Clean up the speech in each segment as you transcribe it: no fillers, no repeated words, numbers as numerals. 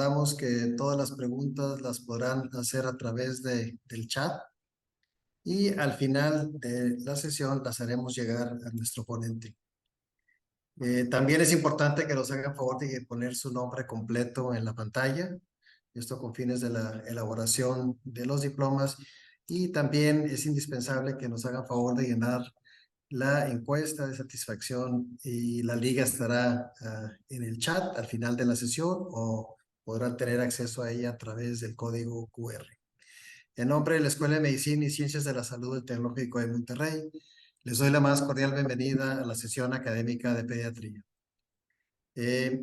recordamos que todas las preguntas las podrán hacer a través del chat y al final de la sesión las haremos llegar a nuestro ponente. También es importante que nos hagan favor de poner su nombre completo en la pantalla, esto con fines de la elaboración de los diplomas, y también es indispensable que nos hagan favor de llenar la encuesta de satisfacción, y la liga estará en el chat al final de la sesión o podrán tener acceso a ella a través del código QR. En nombre de la Escuela de Medicina y Ciencias de la Salud del Tecnológico de Monterrey, les doy la más cordial bienvenida a la sesión académica de pediatría.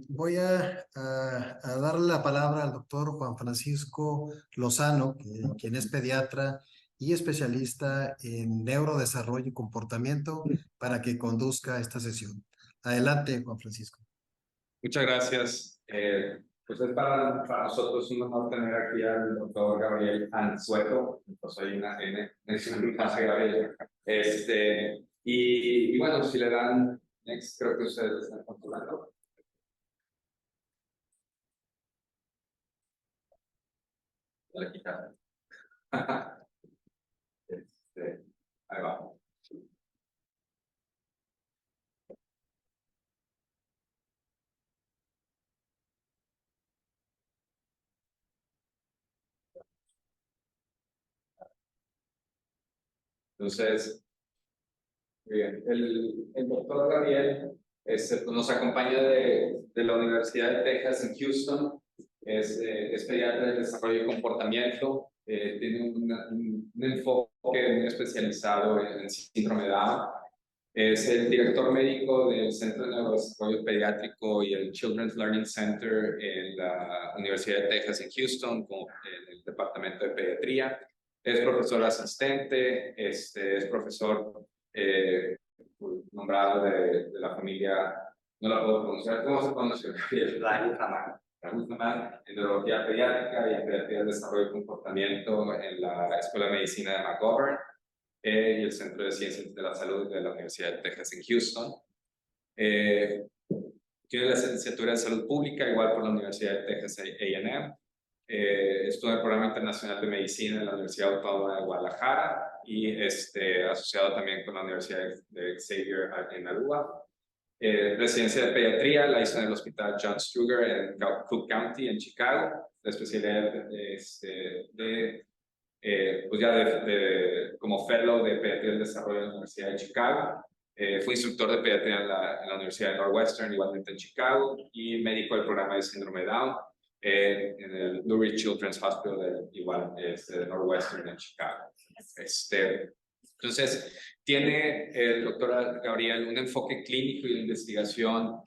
Voy a darle la palabra al doctor Juan Francisco Lozano, quien es pediatra y especialista en neurodesarrollo y comportamiento, para que conduzca esta sesión. Adelante, Juan Francisco. Muchas gracias. Pues es para nosotros un honor tener aquí al doctor Gabriel Anzueto. Pues soy una N, Gabriel. Y bueno, si le dan next, creo que ustedes están controlando. La quitaron. Ahí va. Entonces, bien, el doctor Gabriel nos acompaña de la Universidad de Texas en Houston. Es pediatra de desarrollo y comportamiento. Tiene un enfoque muy especializado en síndrome de Down. Es el director médico del Centro de Neurodesarrollo Pediátrico y el Children's Learning Center en la Universidad de Texas en Houston, en el departamento de pediatría. Es profesor asistente, es profesor nombrado de la familia, no la puedo pronunciar, ¿cómo se pronuncia? En neurología pediátrica y en pediatría de desarrollo y comportamiento en la Escuela de Medicina de McGovern y el Centro de Ciencias de la Salud de la Universidad de Texas en Houston. Tiene la licenciatura en Salud Pública, igual por la Universidad de Texas A&M. Estuvo en el Programa Internacional de Medicina en la Universidad Autónoma de Guadalajara y asociado también con la Universidad de Xavier en Aruba. Residencia de pediatría la hizo en el Hospital John Struger en Cook County en Chicago. La especialidad pues ya como fellow de pediatría del desarrollo en la Universidad de Chicago. Fue instructor de pediatría en la Universidad de Northwestern, igualmente en Chicago, y médico del programa de síndrome de Down en el Lurie Children's Hospital, igual de Northwestern en Chicago. Entonces, tiene el doctor Gabriel un enfoque clínico y de investigación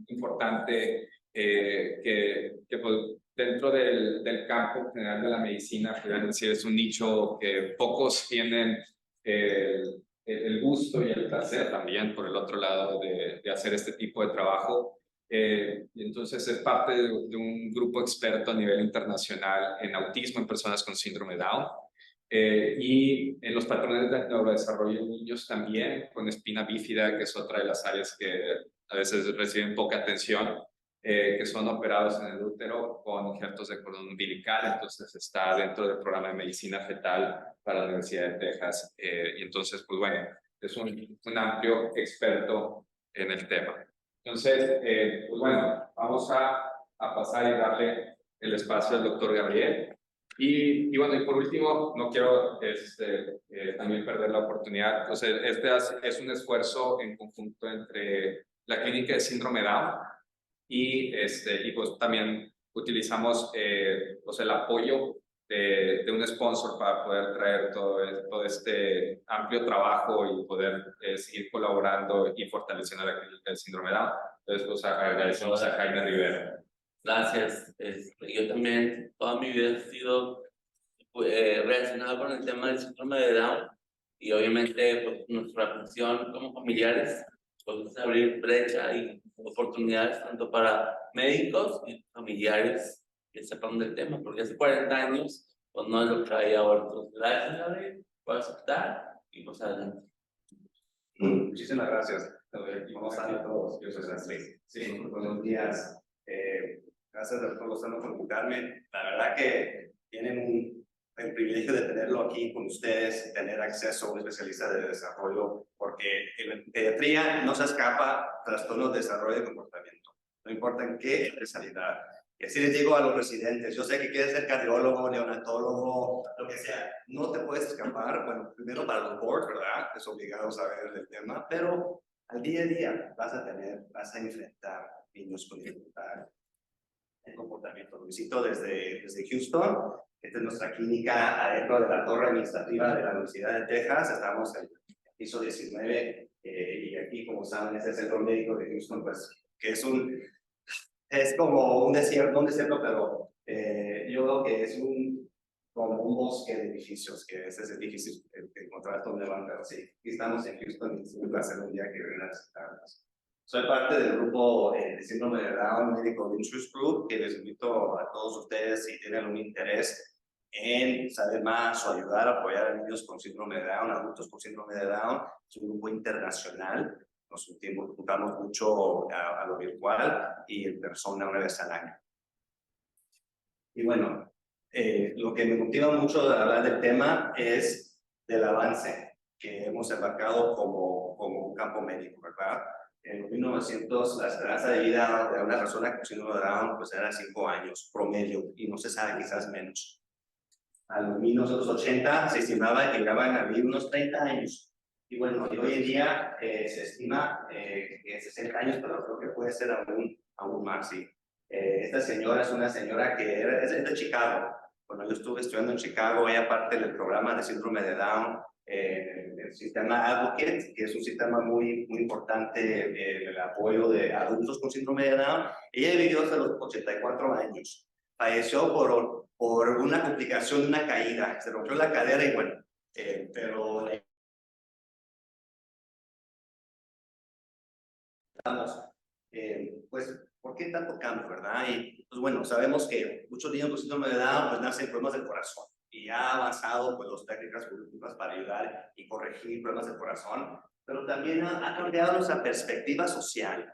importante que pues, dentro del campo general de la medicina, podrían decir, es un nicho que pocos tienen el gusto y el placer también, por el otro lado, de hacer este tipo de trabajo. Y entonces es parte de un grupo experto a nivel internacional en autismo en personas con síndrome Down. Y en los patrones de neurodesarrollo en niños también, con espina bífida, que es otra de las áreas que a veces reciben poca atención, que son operados en el útero con injertos de cordón umbilical. Entonces está dentro del programa de medicina fetal para la Universidad de Texas. Y entonces, pues bueno, es un amplio experto en el tema. Entonces, pues bueno, vamos a pasar y darle el espacio al doctor Gabriel. Y bueno, y por último, no quiero también perder la oportunidad. Entonces, es un esfuerzo en conjunto entre la clínica de síndrome Down y pues también utilizamos pues el apoyo de un sponsor para poder traer todo este amplio trabajo y poder seguir colaborando y fortaleciendo la clínica del síndrome Down. Entonces, pues agradecemos a Jaime Rivera. Gracias. Yo también, toda mi vida he sido relacionado con el tema del síndrome de Down y obviamente pues, nuestra función como familiares pues, es abrir brecha y oportunidades tanto para médicos y familiares que sepan del tema, porque hace 40 años pues no es lo que hay ahora. Entonces, gracias, Gabriel, por aceptar y pues adelante. Muchísimas gracias. Y vamos a todos. Sí, buenos días. Gracias, doctor Lozano, por invitarme. La verdad que tienen el privilegio de tenerlo aquí con ustedes, tener acceso a un especialista de desarrollo, porque en pediatría no se escapa a trastornos de desarrollo de comportamiento, no importa en qué especialidad. Y así les digo a los residentes, yo sé que quieres ser cardiólogo, neonatólogo, lo que sea, no te puedes escapar, bueno, primero para los boards, ¿verdad? Es obligado saber del tema, pero al día a día vas a enfrentar niños con dificultad en comportamiento. Lo visito desde Houston. Esta es nuestra clínica adentro de la torre administrativa de la Universidad de Texas. Estamos en el piso 19 y aquí, como saben, es el centro médico de Houston, pues, que es como un desierto, no un desierto, pero yo creo que es como un bosque de edificios, que es difícil encontrar dónde van, pero sí, aquí estamos en Houston y es un placer un día que vengan a visitarnos. Soy parte del grupo de síndrome de Down Medical Interest Group, que les invito a todos ustedes si tienen un interés en saber más o ayudar a apoyar a niños con síndrome de Down, adultos con síndrome de Down. Es un grupo internacional. Nos juntamos mucho a lo virtual y en persona una vez al año. Y bueno, lo que me motiva mucho de hablar del tema es del avance que hemos embarcado como un campo médico, ¿verdad? En los 1900, la esperanza de vida de una persona con síndrome de Down pues era 5 años promedio, y no se sabe, quizás menos. A los 1980 se estimaba que llegaban a vivir unos 30 años. Y bueno, y hoy en día se estima que 60 años, pero creo que puede ser aún más, sí. Esta señora es una señora que es de Chicago. Cuando yo estuve estudiando en Chicago, ella parte del programa de síndrome de Down, el sistema Advocate, que es un sistema muy importante el apoyo de adultos con síndrome de Down. Ella vivió hasta los 84 años. Falleció por una complicación de una caída. Se rompió la cadera y bueno, pero pues, ¿por qué tanto cambio, verdad? Y pues bueno, sabemos que muchos niños con síndrome de Down pues nacen problemas del corazón y ha avanzado pues las técnicas evolutivas para ayudar y corregir problemas del corazón, pero también ha cambiado nuestra perspectiva social.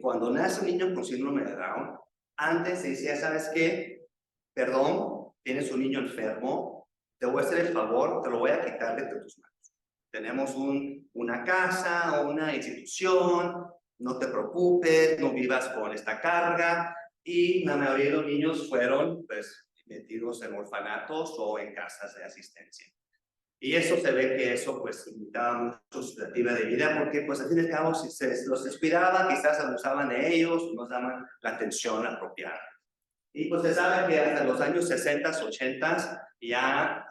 Cuando nace un niño con síndrome de Down, antes se decía, ¿sabes qué? Perdón, tienes un niño enfermo, te voy a hacer el favor, te lo voy a quitar de tus manos. Tenemos una casa o una institución, no te preocupes, no vivas con esta carga. Y la mayoría de los niños fueron pues metidos en orfanatos o en casas de asistencia. Y eso se ve que eso pues limitaba mucho su expectativa de vida, porque pues al fin y al cabo si se los descuidaba, quizás abusaban de ellos, no daban la atención apropiada. Y pues se sabe que hasta los años 60, 80 ya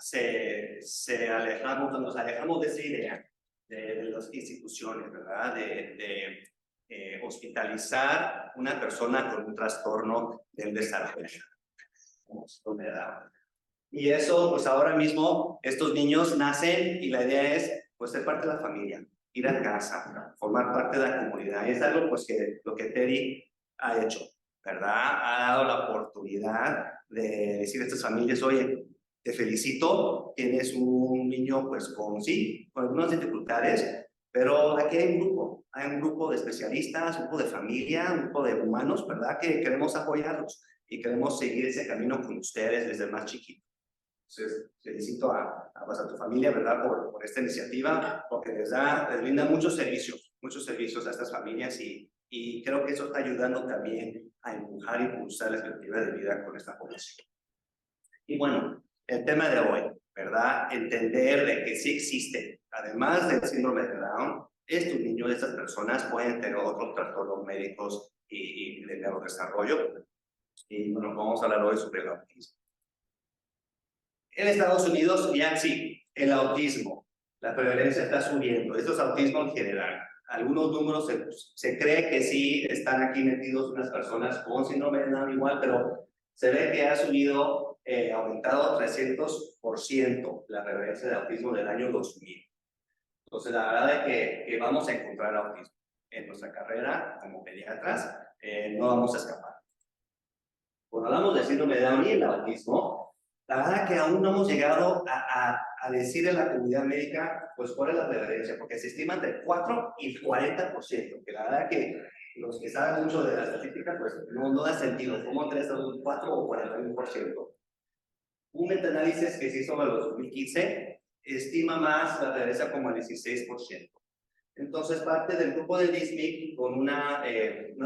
nos alejamos de esa idea de las instituciones, ¿verdad? De hospitalizar una persona con un trastorno del desarrollo, como síndrome de Down. Y eso, pues ahora mismo, estos niños nacen y la idea es, pues, ser parte de la familia, ir a casa, formar parte de la comunidad. Y es algo, pues, que lo que Teddy ha hecho, ¿verdad? Ha dado la oportunidad de decir a estas familias, oye, te felicito, tienes un niño, pues, con algunas dificultades, pero aquí hay un grupo de especialistas, un grupo de familia, un grupo de humanos, ¿verdad? Que queremos apoyarlos y queremos seguir ese camino con ustedes desde más chiquito. Entonces, felicito a tu familia, ¿verdad? Por esta iniciativa, porque les brinda muchos servicios a estas familias y creo que eso está ayudando también a empujar y impulsar la expectativa de vida con esta población. Y bueno, el tema de hoy, ¿verdad? Entender de que sí existe, además del síndrome de Down, estos niños, estas personas pueden tener otros trastornos médicos y de neurodesarrollo. Y bueno, vamos a hablar hoy sobre el autismo. En Estados Unidos ya sí, el autismo, la prevalencia está subiendo. Esto es autismo en general. Algunos números se cree que sí están aquí metidos unas personas con síndrome de Down igual, pero se ve que ha subido, aumentado 300% la prevalencia de autismo del año 2000. Entonces, la verdad es que vamos a encontrar autismo en nuestra carrera como pediatras, no vamos a escapar. Cuando hablamos de síndrome de Down y el autismo, la verdad que aún no hemos llegado a decir en la comunidad médica, pues cuál es la prevalencia, porque se estima entre 4 y 40%, que la verdad que los que saben mucho de la estadística, pues no da sentido, como 3 a 4 o 41%. Un metaanálisis que se hizo en el 2015 estima más la regresa como el 16%. Entonces, parte del grupo de DISMIC con una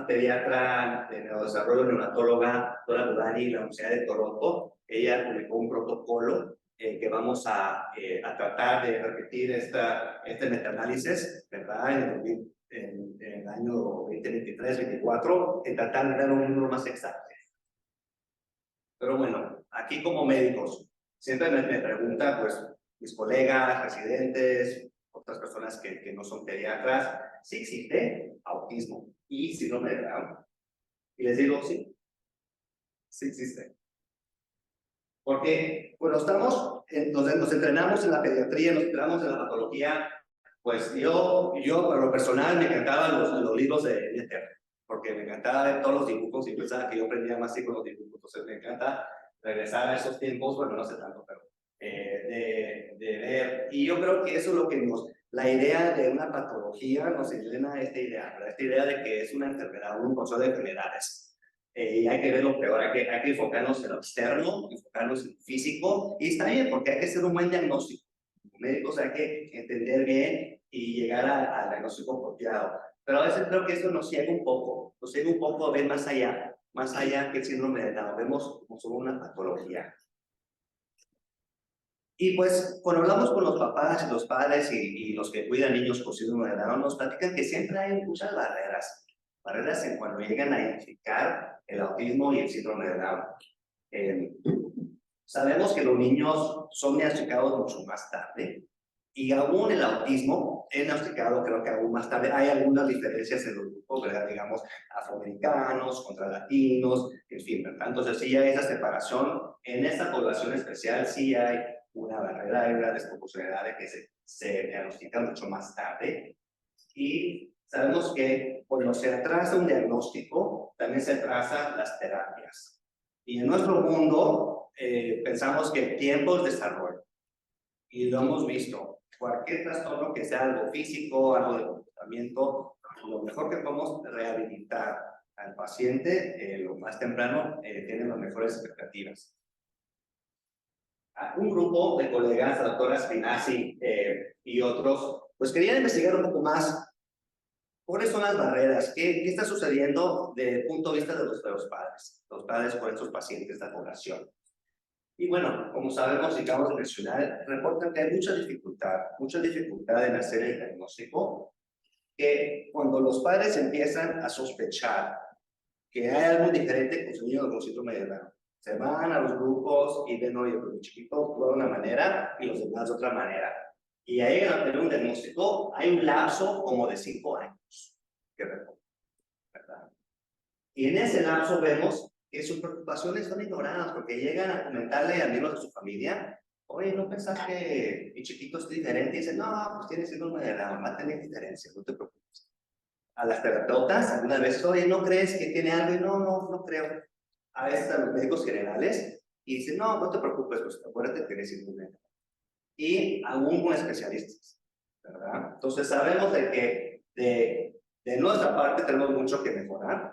pediatra de neurodesarrollo, neonatóloga, Dora Budani, de la Universidad de Toronto, ella publicó un protocolo que vamos a tratar de repetir este metaanálisis, ¿verdad? En el año 2023-2024, en tratar de dar un número más exacto. Pero bueno, aquí como médicos, siempre me preguntan, pues, mis colegas, residentes, otras personas que no son pediatras, si existe autismo y síndrome de Down. Y les digo, sí, sí existe. Porque, bueno, nos entrenamos en la pediatría, nos entrenamos en la patología. Pues yo por lo personal, me encantaban los libros de Letter, porque me encantaba ver todos los dibujos y pensaba que yo aprendía más con los dibujos. Entonces me encanta regresar a esos tiempos, bueno, no sé tanto, pero de ver. Y yo creo que eso es lo que la idea de una patología nos llena esta idea, ¿verdad? Esta idea de que es una enfermedad, un control de enfermedades. Y hay que ver lo peor, hay que enfocarnos en lo externo, enfocarnos en lo físico, y está bien, porque hay que hacer un buen diagnóstico. Como médicos hay que entender bien y llegar al diagnóstico apropiado. Pero a veces creo que eso nos ciega un poco a ver más allá que el síndrome de Down, vemos como solo una patología. Y pues, cuando hablamos con los papás y los padres y los que cuidan niños con síndrome de Down, nos platican que siempre hay muchas barreras en cuando llegan a identificar el autismo y el síndrome de Down. Sabemos que los niños son diagnosticados mucho más tarde, y aún el autismo es diagnosticado, creo que aún más tarde. Hay algunas diferencias en los grupos, ¿verdad? Digamos, afroamericanos contra latinos, en fin, ¿verdad? Entonces sí hay esa separación. En esta población especial sí hay una barrera, hay una desproporcionalidad de que se diagnostica mucho más tarde. Y sabemos que cuando se atrasa un diagnóstico, también se atrasan las terapias. Y en nuestro mundo pensamos que el tiempo es desarrollo. Y lo hemos visto. Cualquier trastorno que sea algo físico, algo de comportamiento, lo mejor que podemos rehabilitar al paciente lo más temprano, tiene las mejores expectativas. Un grupo de colegas, la doctora Spinazzi y otros, pues querían investigar un poco más cuáles son las barreras, qué está sucediendo desde el punto de vista de los padres con estos pacientes de la población. Y bueno, como sabemos y acabamos de mencionar, reportan que hay mucha dificultad en hacer el diagnóstico, que cuando los padres empiezan a sospechar que hay algo diferente con su niño con síndrome de Down, se van a los grupos y ven, oye, pues mi chiquito actúa de una manera y los demás de otra manera. Y ahí al tener un diagnóstico, hay un lapso como de 5 años que reportan, ¿verdad? Y en ese lapso vemos que sus preocupaciones son ignoradas, porque llegan a comentarle a miembros de su familia, oye, ¿no pensás que mi chiquito es diferente? Y dicen, no, pues tiene síndrome de Down, va a tener diferencia, no te preocupes. A las terapeutas, algunas veces, oye, ¿no crees que tiene algo? Y no creo. A veces a los médicos generales, y dicen, no te preocupes, pues acuérdate que tiene síndrome de Down. Y aún con especialistas, ¿verdad? Entonces sabemos de que de nuestra parte tenemos mucho que mejorar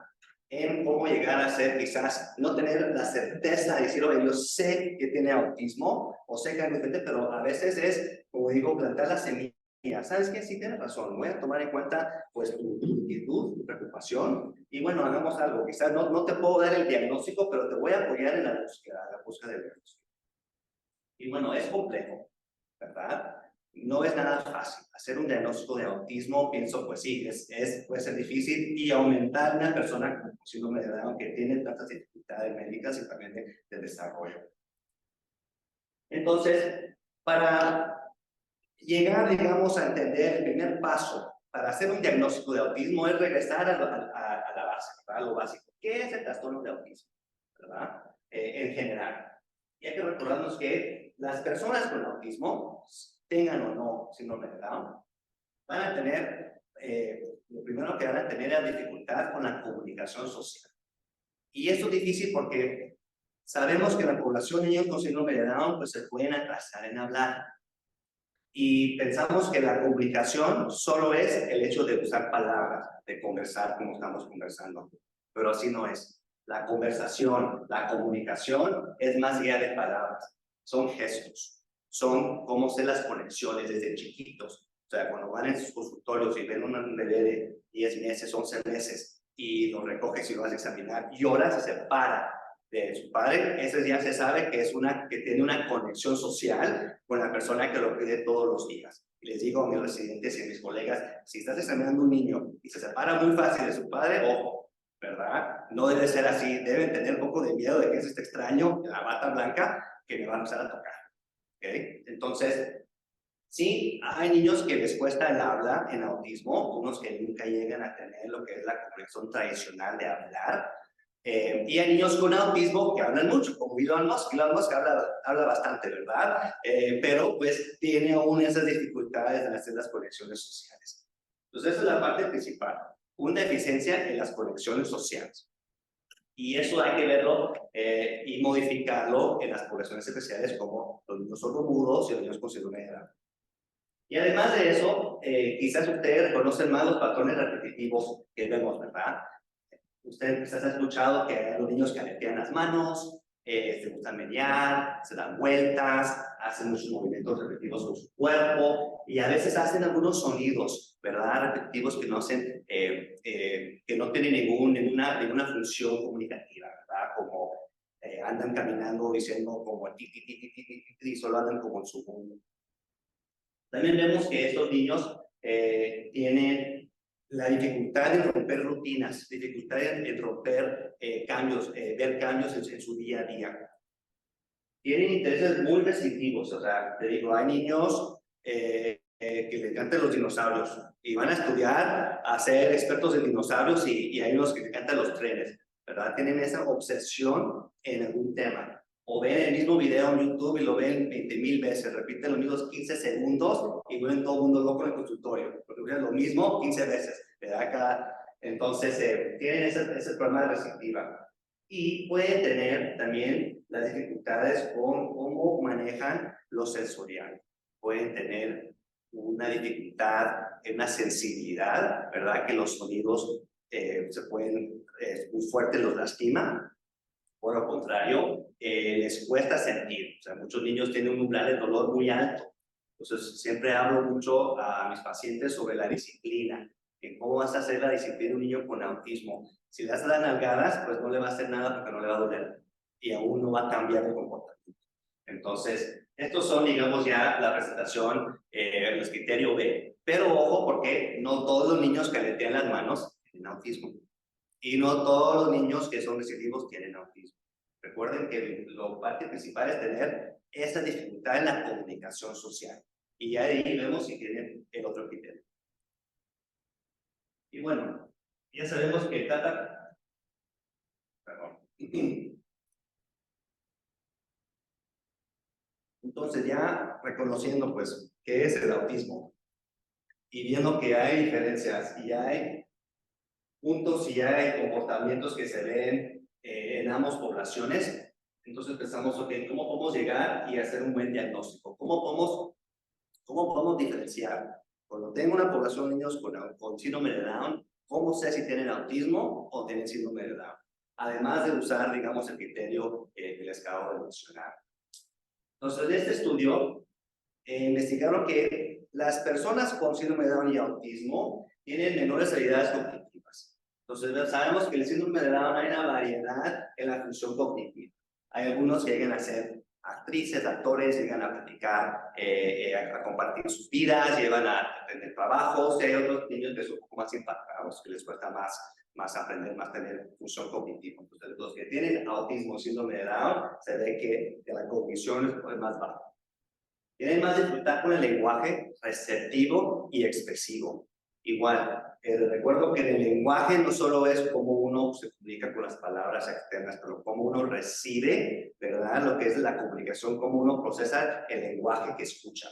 en cómo llegar a ser, quizás, no tener la certeza de decir, oye, yo sé que tiene autismo, o sé que hay diferente, pero a veces es, como digo, plantar la semilla. ¿Sabes qué? Sí, tienes razón, voy a tomar en cuenta, pues, tu inquietud, tu preocupación, y bueno, hagamos algo. Quizás no te puedo dar el diagnóstico, pero te voy a apoyar en la búsqueda del diagnóstico. Y bueno, es complejo, ¿verdad? No es nada fácil. Hacer un diagnóstico de autismo, pienso, pues sí, puede ser difícil, y aumentar una persona con síndrome de Down que tiene tantas dificultades médicas y también de desarrollo. Entonces, para llegar, digamos, a entender el primer paso para hacer un diagnóstico de autismo es regresar a la base, ¿verdad? A lo básico. ¿Qué es el trastorno de autismo? ¿Verdad? En general. Y hay que recordarnos que las personas con autismo, tengan o no síndrome de Down, van a tener, lo primero que van a tener es dificultad con la comunicación social. Y esto es difícil porque sabemos que la población de niños con síndrome de Down pues se pueden atrasar en hablar. Y pensamos que la comunicación solo es el hecho de usar palabras, de conversar como estamos conversando, pero así no es. La conversación, la comunicación es más allá de palabras, son gestos, son cómo hacer las conexiones desde chiquitos. O sea, cuando van en sus consultorios y ven un bebé de 10 meses, 11 meses, y lo recoges y lo vas a examinar, llora, se separa de su padre, ese ya se sabe que, que tiene una conexión social con la persona que lo pide todos los días. Y les digo a mis residentes y a mis colegas, si estás examinando un niño y se separa muy fácil de su padre, ojo, ¿verdad? No debe ser así, deben tener un poco de miedo de que es este extraño, la bata blanca, que me va a empezar a tocar. ¿Okay? Entonces, sí, hay niños que les cuesta el habla en autismo, unos que nunca llegan a tener lo que es la comprensión tradicional de hablar, y hay niños con autismo que hablan mucho, como Elon Musk. Elon Musk habla bastante, ¿verdad? Pero pues tiene aún esas dificultades en hacer las conexiones sociales. Entonces, esa es la parte principal, una deficiencia en las conexiones sociales. Y eso hay que verlo y modificarlo en las poblaciones especiales como los niños sordomudos y los niños con síndrome de Down. Y además de eso, quizás ustedes conocen más los patrones repetitivos que vemos, ¿verdad? Usted quizás ha escuchado que los niños caletean las manos, se gustan menear, se dan vueltas, hacen muchos movimientos repetitivos con su cuerpo y a veces hacen algunos sonidos, ¿verdad? Repetitivos que no hacen, que no tienen ninguna función comunicativa, ¿verdad? Como andan caminando diciendo como ti, ti, ti, ti, ti, ti, y solo andan como en su mundo. También vemos que estos niños tienen la dificultad de romper rutinas, dificultad en romper cambios, ver cambios en su día a día. Tienen intereses muy restrictivos, o sea, te digo, hay niños que les encantan los dinosaurios y van a estudiar a ser expertos en dinosaurios y hay unos que les encantan los trenes, ¿verdad? Tienen esa obsesión en algún tema. O ven el mismo video en YouTube y lo ven 20,000 veces, repiten los mismos 15 segundos y ven todo el mundo loco en el consultorio, porque ven lo mismo 15 veces, ¿verdad? Entonces, tienen ese problema de restrictiva. Y pueden tener también las dificultades con cómo manejan lo sensorial. Pueden tener una dificultad, una sensibilidad, ¿verdad? Que los sonidos se pueden, muy fuertes los lastima. Por lo contrario, les cuesta sentir. O sea, muchos niños tienen un umbral de dolor muy alto. Entonces, siempre hablo mucho a mis pacientes sobre la disciplina. En cómo vas a hacer la disciplina de un niño con autismo. Si le das las nalgadas, pues no le va a hacer nada porque no le va a doler. Y aún no va a cambiar el comportamiento. Entonces, estos son, digamos, ya la presentación, el criterio B. Pero ojo, porque no todos los niños caletean las manos tienen autismo. Y no todos los niños que son receptivos tienen autismo. Recuerden que la parte principal es tener esa dificultad en la comunicación social. Y ya ahí vemos si tienen el otro criterio. Y bueno, ya sabemos que Entonces ya reconociendo pues qué es el autismo y viendo que hay diferencias y hay puntos y hay comportamientos que se ven en ambas poblaciones, entonces pensamos, ok, ¿cómo podemos llegar y hacer un buen diagnóstico? ¿Cómo podemos diferenciar? Cuando tengo una población de niños con síndrome de Down, ¿cómo sé si tienen autismo o tienen síndrome de Down? Además de usar, digamos, el criterio que les acabo de mencionar. Entonces, en este estudio, investigaron que las personas con síndrome de Down y autismo tienen menores habilidades cognitivas. Entonces, sabemos que el síndrome de Down hay una variedad en la función cognitiva. Hay algunos que llegan a ser actrices, actores, llegan a platicar, a compartir sus vidas, llevan a tener trabajos, y hay otros niños que son un poco más impactados, que les cuesta más aprender, más tener función cognitiva. Entonces, los que tienen autismo, síndrome de Down, se ve que la cognición es más baja. Tienen más dificultad con el lenguaje receptivo y expresivo. Igual, recuerdo que en el lenguaje no solo es cómo uno se comunica con las palabras externas, pero cómo uno recibe, ¿verdad? Lo que es la comunicación, cómo uno procesa el lenguaje que escucha.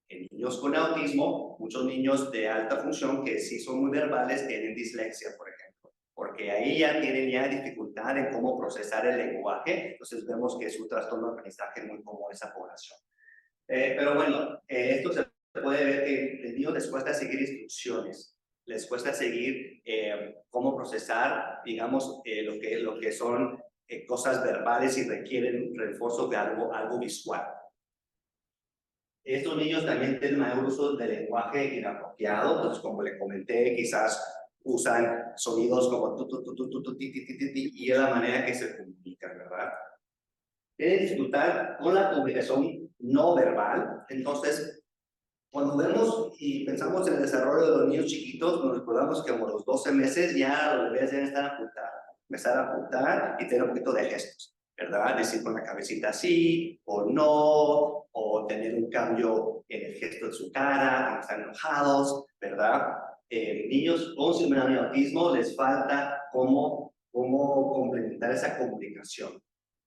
En niños con autismo, muchos niños de alta función que sí son muy verbales tienen dislexia, por ejemplo, porque ahí ya tienen dificultad en cómo procesar el lenguaje, entonces vemos que es un trastorno de aprendizaje muy común en esa población. Pero bueno, esto se puede ver que a los niños les cuesta seguir instrucciones, les cuesta seguir cómo procesar, digamos, lo que son cosas verbales y requieren refuerzo de algo visual. Estos niños también tienen mayor uso del lenguaje inapropiado, pues como le comenté, quizás usan sonidos como tu, tu, tu, tu, tu, tu, ti, ti, ti, ti, ti, y es la manera que se comunican, ¿verdad? Tienen dificultad con la comunicación no verbal. Entonces, cuando vemos y pensamos en el desarrollo de los niños chiquitos, nos recordamos que como los 12 meses ya los bebés deben estar empezar a apuntar y tener un poquito de gestos, ¿verdad? Decir con la cabecita sí o no, o tener un cambio en el gesto de su cara, cuando están enojados, ¿verdad? Niños con síndrome de autismo les falta cómo complementar esa comunicación.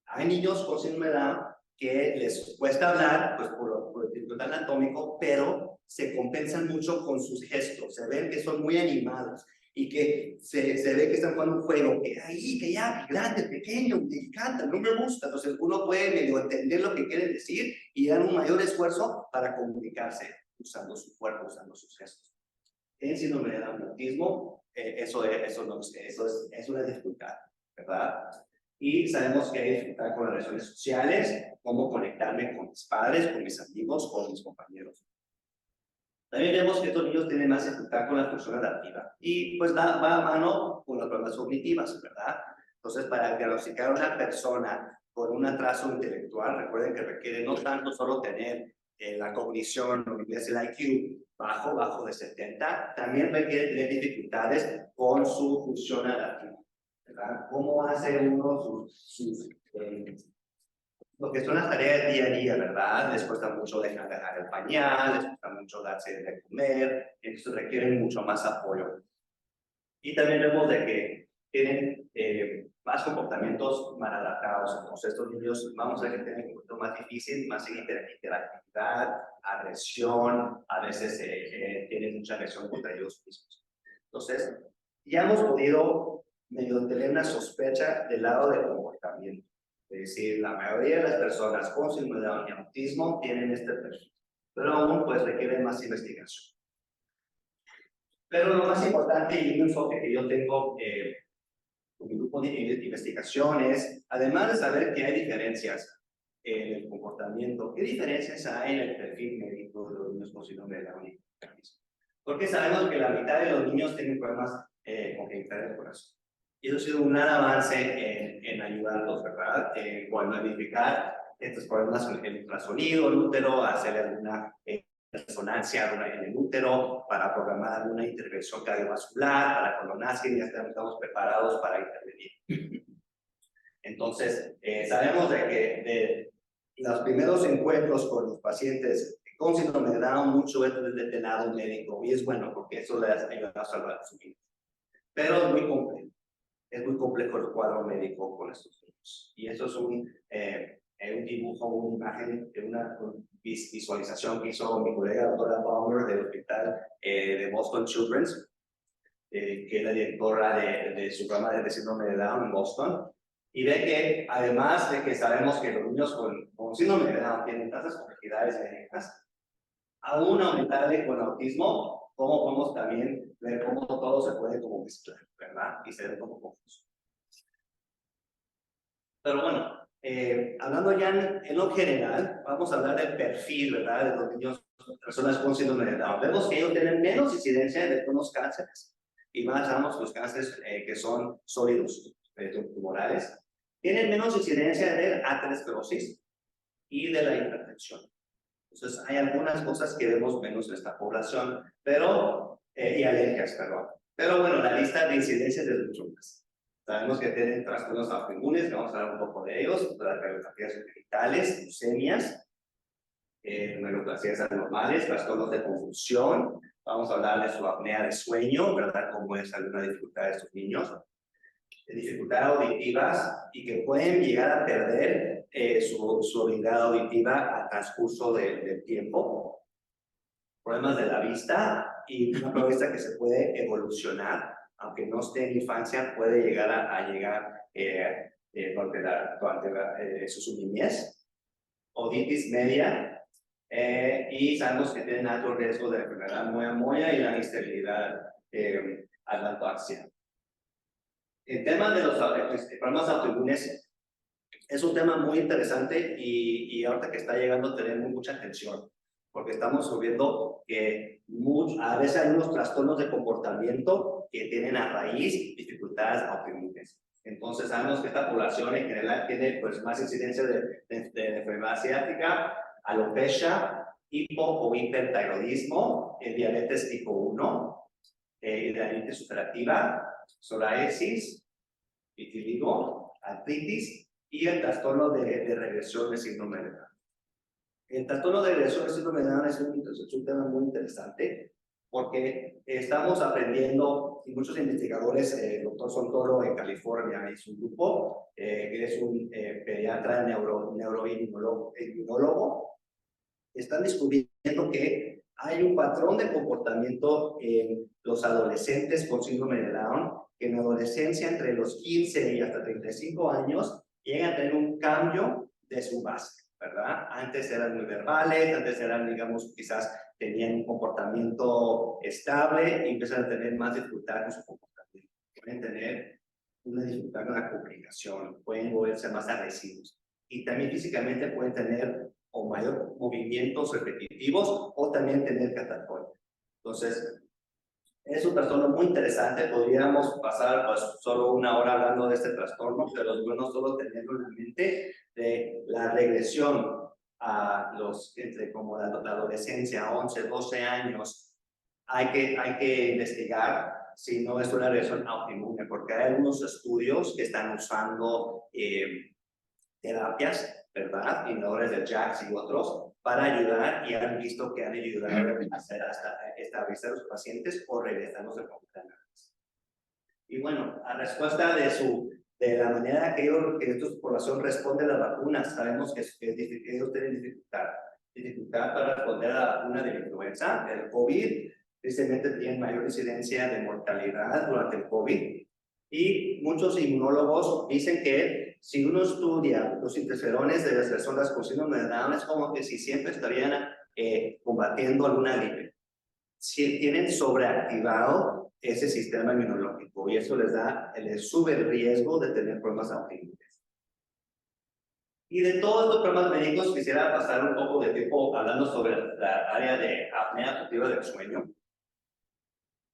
Hay niños con síndrome de Down que les cuesta hablar, pues por el dificultad anatómico, pero se compensan mucho con sus gestos. Se ven que son muy animados y que se ve que están jugando un juego, que ahí, que ya, que grande, pequeño, me encanta, no me gusta. Entonces uno puede medio entender lo que quieren decir y dar un mayor esfuerzo para comunicarse usando su cuerpo, usando sus gestos. En síndrome de Down autismo, eso es una dificultad, ¿verdad? Y sabemos que hay dificultad con las relaciones sociales, cómo conectarme con mis padres, con mis amigos, con mis compañeros. También vemos que estos niños tienen más dificultad con la función adaptiva y pues va a mano con las problemas cognitivas, ¿verdad? Entonces, para diagnosticar a una persona con un atraso intelectual, recuerden que requiere no tanto solo tener la cognición, o en inglés el IQ, bajo de 70, también requiere tener dificultades con su función adaptiva, ¿verdad? ¿Cómo hace uno lo que son las tareas día a día, ¿verdad? Les cuesta mucho dejar el pañal, les cuesta mucho darse de comer, entonces requieren mucho más apoyo. Y también vemos de que tienen más comportamientos mal adaptados. Entonces estos niños vamos a ver que tienen un comportamiento más difícil, más interactividad, agresión, a veces tienen mucha agresión contra ellos mismos. Entonces, ya hemos podido medio tener una sospecha del lado del comportamiento. Es decir, la mayoría de las personas con síndrome de Down y autismo tienen este perfil, pero aún pues requieren más investigación. Pero lo más importante y un enfoque que yo tengo con mi grupo de investigación es, además de saber que hay diferencias en el comportamiento, ¿qué diferencias hay en el perfil médico de los niños con síndrome de Down y autismo? Porque sabemos que la mitad de los niños tienen problemas congenitales del corazón. Y eso ha sido un gran avance en ayudarlos, ¿verdad? Cuando identificar estos problemas con el ultrasonido, el útero, hacer alguna resonancia en el útero para programar alguna intervención cardiovascular, para cuando nazcan ya estamos preparados para intervenir. Entonces, sabemos de que de los primeros encuentros con los pacientes con síndrome de Down, mucho es desde el lado médico, y es bueno porque eso les ayuda a salvar su vida. Pero es muy complejo. Es muy complejo el cuadro médico con estos niños. Y eso es un dibujo, una imagen, una visualización que hizo mi colega, la doctora Palmer, del hospital de Boston Children's, que es la directora de su programa de síndrome de Down en Boston. Y ve que, además de que sabemos que los niños con síndrome de Down tienen tantas complejidades médicas, aún aumentarle con autismo, cómo podemos también ver cómo todo se puede como mezclar, ¿verdad? Y se ve como confuso. Pero bueno, hablando ya en lo general, vamos a hablar del perfil, ¿verdad? De los niños, personas con síndrome de Down. Vemos que ellos tienen menos incidencia de algunos cánceres, y más sabemos los cánceres que son sólidos, tumorales, tienen menos incidencia de aterosclerosis y de la hipertensión. Entonces, hay algunas cosas que vemos menos en esta población, pero, y alergias, perdón. Pero bueno, la lista de incidencias es mucho más. Sabemos que tienen trastornos autoinmunes, que vamos a hablar un poco de ellos, las radiopatías genitales, leucemias, neuroplastias anormales, trastornos de confusión, vamos a hablar de su apnea de sueño, ¿verdad? Cómo es alguna dificultad de estos niños. Dificultades auditivas y que pueden llegar a perder su habilidad auditiva al transcurso del tiempo. Problemas de la vista y una vista que se puede evolucionar, aunque no esté en infancia, puede llegar a llegar durante su niñez. Otitis media, y sabemos que tienen alto riesgo de enfermedad moya y la inestabilidad adaptación. El tema de los problemas autoinmunes es un tema muy interesante y ahorita que está llegando a tener mucha atención, porque estamos viendo que a veces hay unos trastornos de comportamiento que tienen a raíz dificultades autoinmunes. Entonces sabemos que esta población en general tiene pues, más incidencia de enfermedad ciática, alopecia, hipo o hipertiroidismo, diabetes tipo 1, diabetes superativa, psoriasis, vitiligo, artritis y el trastorno de regresión de síndrome de Down. El trastorno de regresión de síndrome de Down es un tema muy interesante porque estamos aprendiendo, y muchos investigadores, el doctor Sontoro en California hizo un grupo, que es un pediatra neuroinmunólogo, están descubriendo que hay un patrón de comportamiento en los adolescentes con síndrome de Down, que en la adolescencia entre los 15 y hasta 35 años llegan a tener un cambio de su base, ¿verdad? Antes eran muy verbales, antes eran, digamos, quizás tenían un comportamiento estable y empiezan a tener más dificultad con su comportamiento. Pueden tener una dificultad con la comunicación, pueden volverse más agresivos y también físicamente pueden tener o mayor movimientos repetitivos o también tener catatonia. Entonces, es un trastorno muy interesante. Podríamos pasar pues, solo una hora hablando de este trastorno, pero es bueno solo tenerlo en mente de la regresión a los, entre como la adolescencia, 11, 12 años. Hay que investigar si no es una regresión autoinmune, porque hay algunos estudios que están usando terapias, ¿verdad? Inhibidores de JAKs y otros, para ayudar y han visto que han ayudado a estabilizar a los pacientes o regresarlos de completamente. Y bueno, a respuesta de la manera que esta población responde a las vacunas, sabemos que ellos tienen dificultad para responder a la vacuna de la influenza, del COVID, tristemente tienen mayor incidencia de mortalidad durante el COVID. Y muchos inmunólogos dicen que si uno estudia los interferones de las personas con síndrome de Down, es como que si siempre estarían combatiendo alguna gripe. Si tienen sobreactivado ese sistema inmunológico y eso les sube el riesgo de tener problemas autoinmunes. Y de todos estos problemas médicos quisiera pasar un poco de tiempo hablando sobre la área de apnea obstructiva del sueño.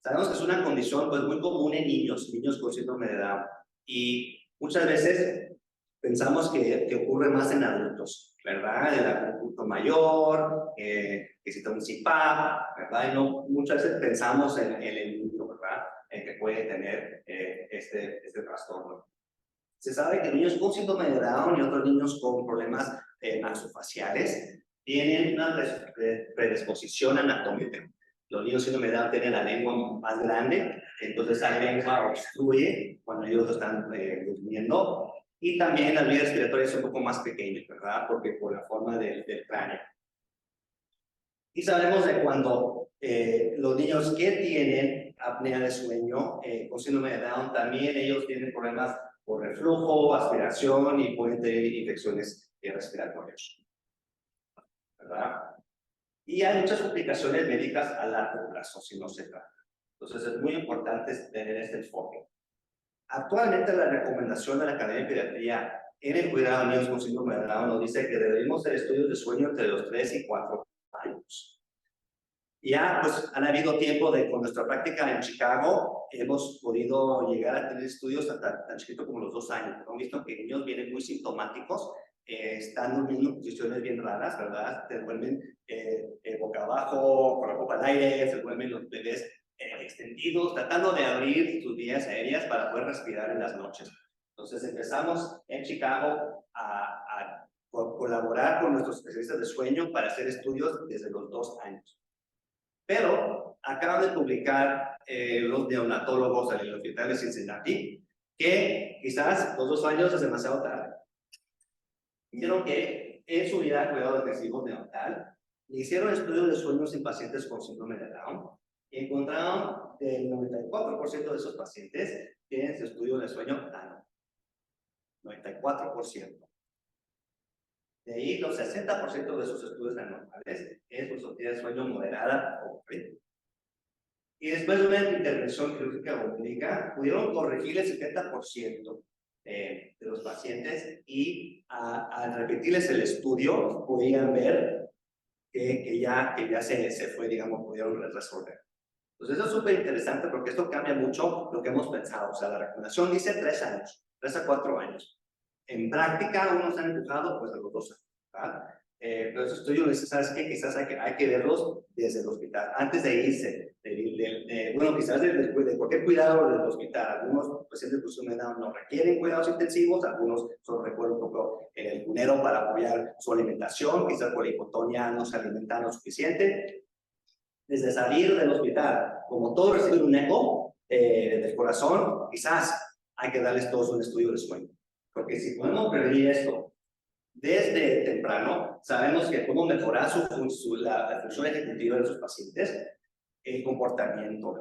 Sabemos que es una condición pues, muy común en niños con síndrome de Down. Y muchas veces pensamos que ocurre más en adultos, ¿verdad? En el adulto mayor, que necesita un CPAP, ¿verdad? Y no, muchas veces pensamos en el niño, ¿verdad? En que puede tener este trastorno. Se sabe que niños con síndrome de Down y otros niños con problemas maxilofaciales tienen una predisposición anatómica. Los niños síndrome de Down tienen la lengua más grande, entonces la lengua obstruye cuando ellos están durmiendo. Y también las vías respiratorias son un poco más pequeñas, ¿verdad? Porque por la forma del cráneo. Y sabemos de cuando los niños que tienen apnea de sueño con síndrome de Down, también ellos tienen problemas por reflujo, aspiración y pueden tener infecciones respiratorias, ¿verdad? Y hay muchas complicaciones médicas a largo plazo si no se trata. Entonces es muy importante tener este enfoque. Actualmente la recomendación de la Academia de Pediatría en el cuidado de niños con síndrome de Down nos dice que debemos hacer estudios de sueño entre los 3 y 4 años. Ya pues han habido tiempo con nuestra práctica en Chicago, hemos podido llegar a tener estudios tan chiquitos como los 2 años. Hemos visto que niños vienen muy sintomáticos, están durmiendo en posiciones bien raras, ¿verdad? Se duermen boca abajo, con la boca al aire, se duermen los bebés extendidos, tratando de abrir sus vías aéreas para poder respirar en las noches. Entonces empezamos en Chicago a colaborar con nuestros especialistas de sueño para hacer estudios desde los 2 años. Pero acaban de publicar los neonatólogos del Hospital de Cincinnati que quizás los 2 años es demasiado tarde. Dijeron que en su unidad de cuidado intensivo neonatal hicieron estudios de sueños en pacientes con síndrome de Down y encontraron que el 94% de esos pacientes tienen su estudio de sueño ano. 94%. De ahí, los 60% de esos estudios anormales es filosofía de sueño moderada o crítica. Y después de una intervención quirúrgica obliga, pudieron corregir el 70% de los pacientes y al repetirles el estudio podían ver que ya se fue, digamos, pudieron resolver. Entonces eso es súper interesante porque esto cambia mucho lo que hemos pensado. O sea, la recomendación dice 3 años, 3 a 4 años. En práctica, unos han empujado pues a los 2 años, ¿verdad? Pero esos estudios dice, ¿sabes qué? Quizás hay que verlos desde el hospital, antes de irse. Bueno, quizás de cualquier cuidado del hospital. Algunos pacientes con síndrome de Down no requieren cuidados intensivos, algunos solo requieren un poco el cunero para apoyar su alimentación, quizás por hipotonía no se alimentan lo suficiente. Desde salir del hospital, como todos reciben un eco del corazón, quizás hay que darles todos un estudio de sueño. Porque si podemos prevenir esto desde temprano, sabemos que cómo mejorar la función ejecutiva de sus pacientes. El comportamiento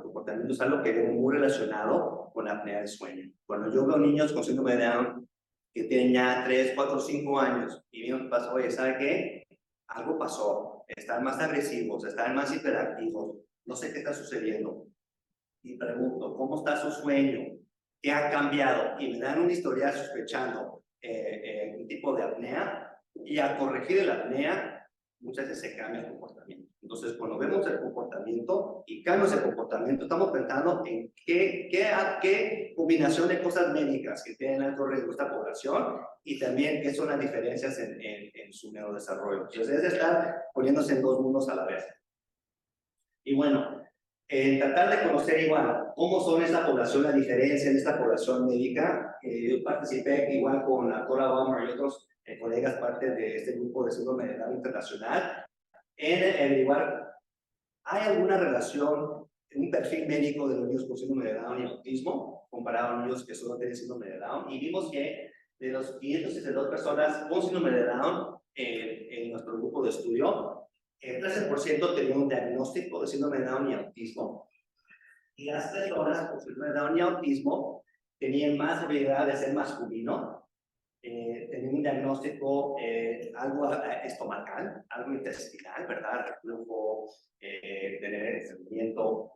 es algo que veo muy relacionado con la apnea de sueño. Cuando yo veo niños con síndrome de Down que tienen ya 3, 4, 5 años y vienen pasó, oye, ¿sabe qué? Algo pasó, están más agresivos, están más hiperactivos, no sé qué está sucediendo. Y pregunto, ¿cómo está su sueño? ¿Qué ha cambiado? Y me dan un historial sospechando un tipo de apnea, y al corregir la apnea, muchas veces se cambia el comportamiento. Entonces, cuando vemos el comportamiento y cambios de comportamiento, estamos pensando en qué combinación de cosas médicas que tienen alto riesgo esta población y también qué son las diferencias en su neurodesarrollo. Entonces, es estar poniéndose en 2 mundos a la vez. Y bueno, tratar de conocer igual cómo son esta población, la diferencia en esta población médica. Yo participé igual con la doctora Baumer y otros colegas, parte de este grupo de síndrome de Down internacional, en igual, ¿hay alguna relación, un perfil médico de los niños con síndrome de Down y autismo comparado a niños que solo tienen síndrome de Down? Y vimos que de los 562 personas con síndrome de Down en nuestro grupo de estudio, el 13% tenía un diagnóstico de síndrome de Down y autismo. Y las personas con síndrome de Down y autismo tenían más probabilidad de ser masculino, tenían un diagnóstico algo estomacal, algo intestinal, ¿verdad? Reflujo, tener estreñimiento,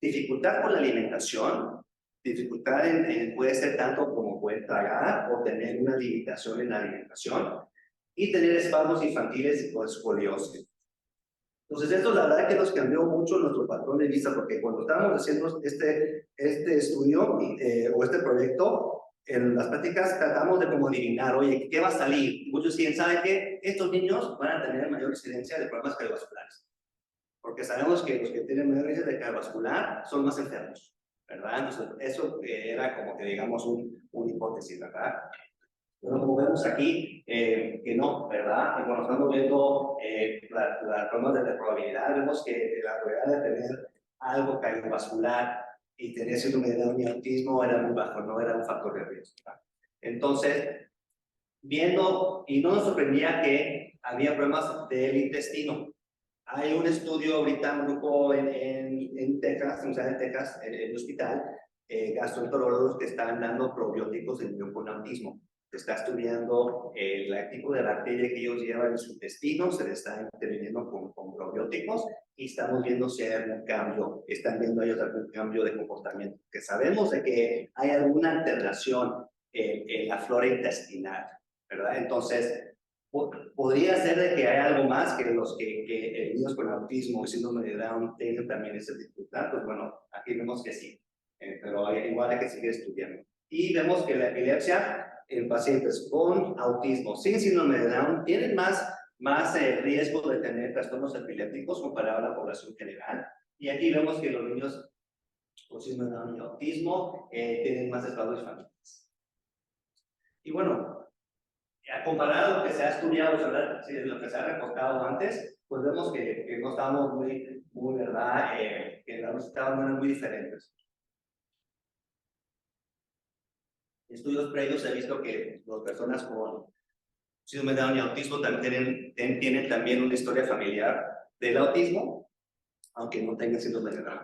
dificultad con la alimentación, dificultad puede ser tanto como poder tragar o tener una limitación en la alimentación, y tener espasmos infantiles y escoliosis. Entonces, esto la verdad que nos cambió mucho nuestro patrón de vista, porque cuando estábamos haciendo este estudio o este proyecto, en las prácticas tratamos de como adivinar, oye, ¿qué va a salir? Y muchos decían, ¿saben qué? Estos niños van a tener mayor incidencia de problemas cardiovasculares, porque sabemos que los que tienen mayor incidencia de cardiovascular son más enfermos, ¿verdad? Entonces, eso era como que digamos una hipótesis, ¿verdad? Bueno, como vemos aquí, que no, ¿verdad? Y cuando estamos viendo las formas de probabilidad, vemos que la probabilidad de tener algo cardiovascular y tener síndrome de Down y autismo era muy bajo, no era un factor de riesgo. Entonces, viendo, y no nos sorprendía que había problemas del intestino. Hay un estudio ahorita, un grupo en Texas, en Universidad de Texas, en el hospital, gastroenterólogos que están dando probióticos en niños con autismo. Se está estudiando el tipo de bacteria que ellos llevan en su intestino, se les está interviniendo con probióticos y estamos viendo si hay algún cambio, están viendo ellos algún cambio de comportamiento, que sabemos de que hay alguna alteración en la flora intestinal, ¿verdad? Entonces, podría ser de que hay algo más que los que niños con autismo y síndrome de Down tienen también esa dificultad. Pues bueno, aquí vemos que sí, pero igual hay que seguir estudiando. Y vemos que la epilepsia en pacientes con autismo sin síndrome de Down tienen más riesgo de tener trastornos epilépticos comparado a la población general. Y aquí vemos que los niños con síndrome de Down y autismo tienen más espasmos infantiles. Y bueno, comparado a lo que se ha estudiado, ¿verdad? Sí, lo que se ha reportado antes, pues vemos que no estamos muy ¿verdad? Que los resultados no eran muy diferentes. En estudios previos se ha visto que las personas con síndrome de Down y autismo también tienen también una historia familiar del autismo, aunque no tengan síndrome de Down.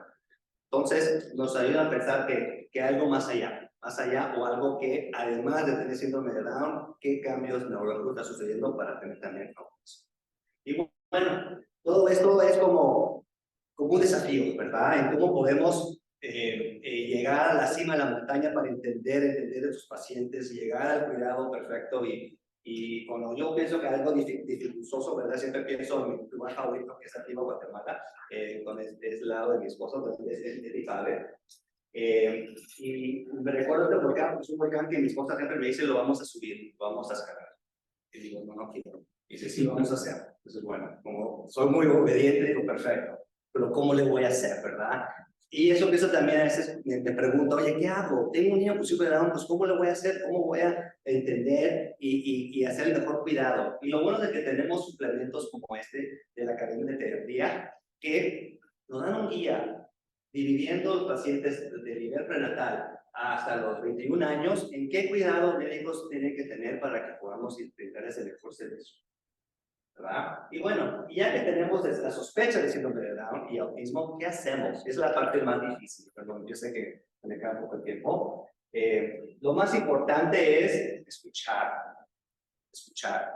Entonces, nos ayuda a pensar que hay algo más allá. más allá, o algo que, además de tener síndrome de Down, qué cambios neurológicos está sucediendo para tener también autismo. Y bueno, todo esto es como un desafío, ¿verdad? En cómo podemos llegar a la cima de la montaña para entender a tus pacientes, llegar al cuidado perfecto y cuando yo pienso que algo dificultoso, ¿verdad? Siempre pienso en mi lugar favorito, que es Antigua Guatemala, donde es el lado de mi esposo, es mi padre. Y me recuerdo este volcán, es un volcán que mi esposa siempre me dice, lo vamos a subir, lo vamos a escalar. Y digo, no, no quiero. Y dice, sí, lo vamos a hacer. Entonces, bueno, como soy muy obediente, digo, perfecto. Pero ¿cómo le voy a hacer, verdad? Y eso pienso también a veces, me pregunto, oye, ¿qué hago? Tengo un niño con síndrome de Down, pues ¿cómo le voy a hacer? ¿Cómo voy a entender y hacer el mejor cuidado? Y lo bueno es que tenemos suplementos como este de la Academia de Pediatría que nos dan un guía dividiendo los pacientes de nivel prenatal hasta los 21 años en qué cuidados médicos tienen que tener para que podamos intentar el mejor servicio. ¿Verdad? Y bueno, ya que tenemos la sospecha de síndrome de Down y autismo, ¿qué hacemos? Es la parte más difícil, perdón, yo sé que me queda poco el tiempo. Lo más importante es escuchar.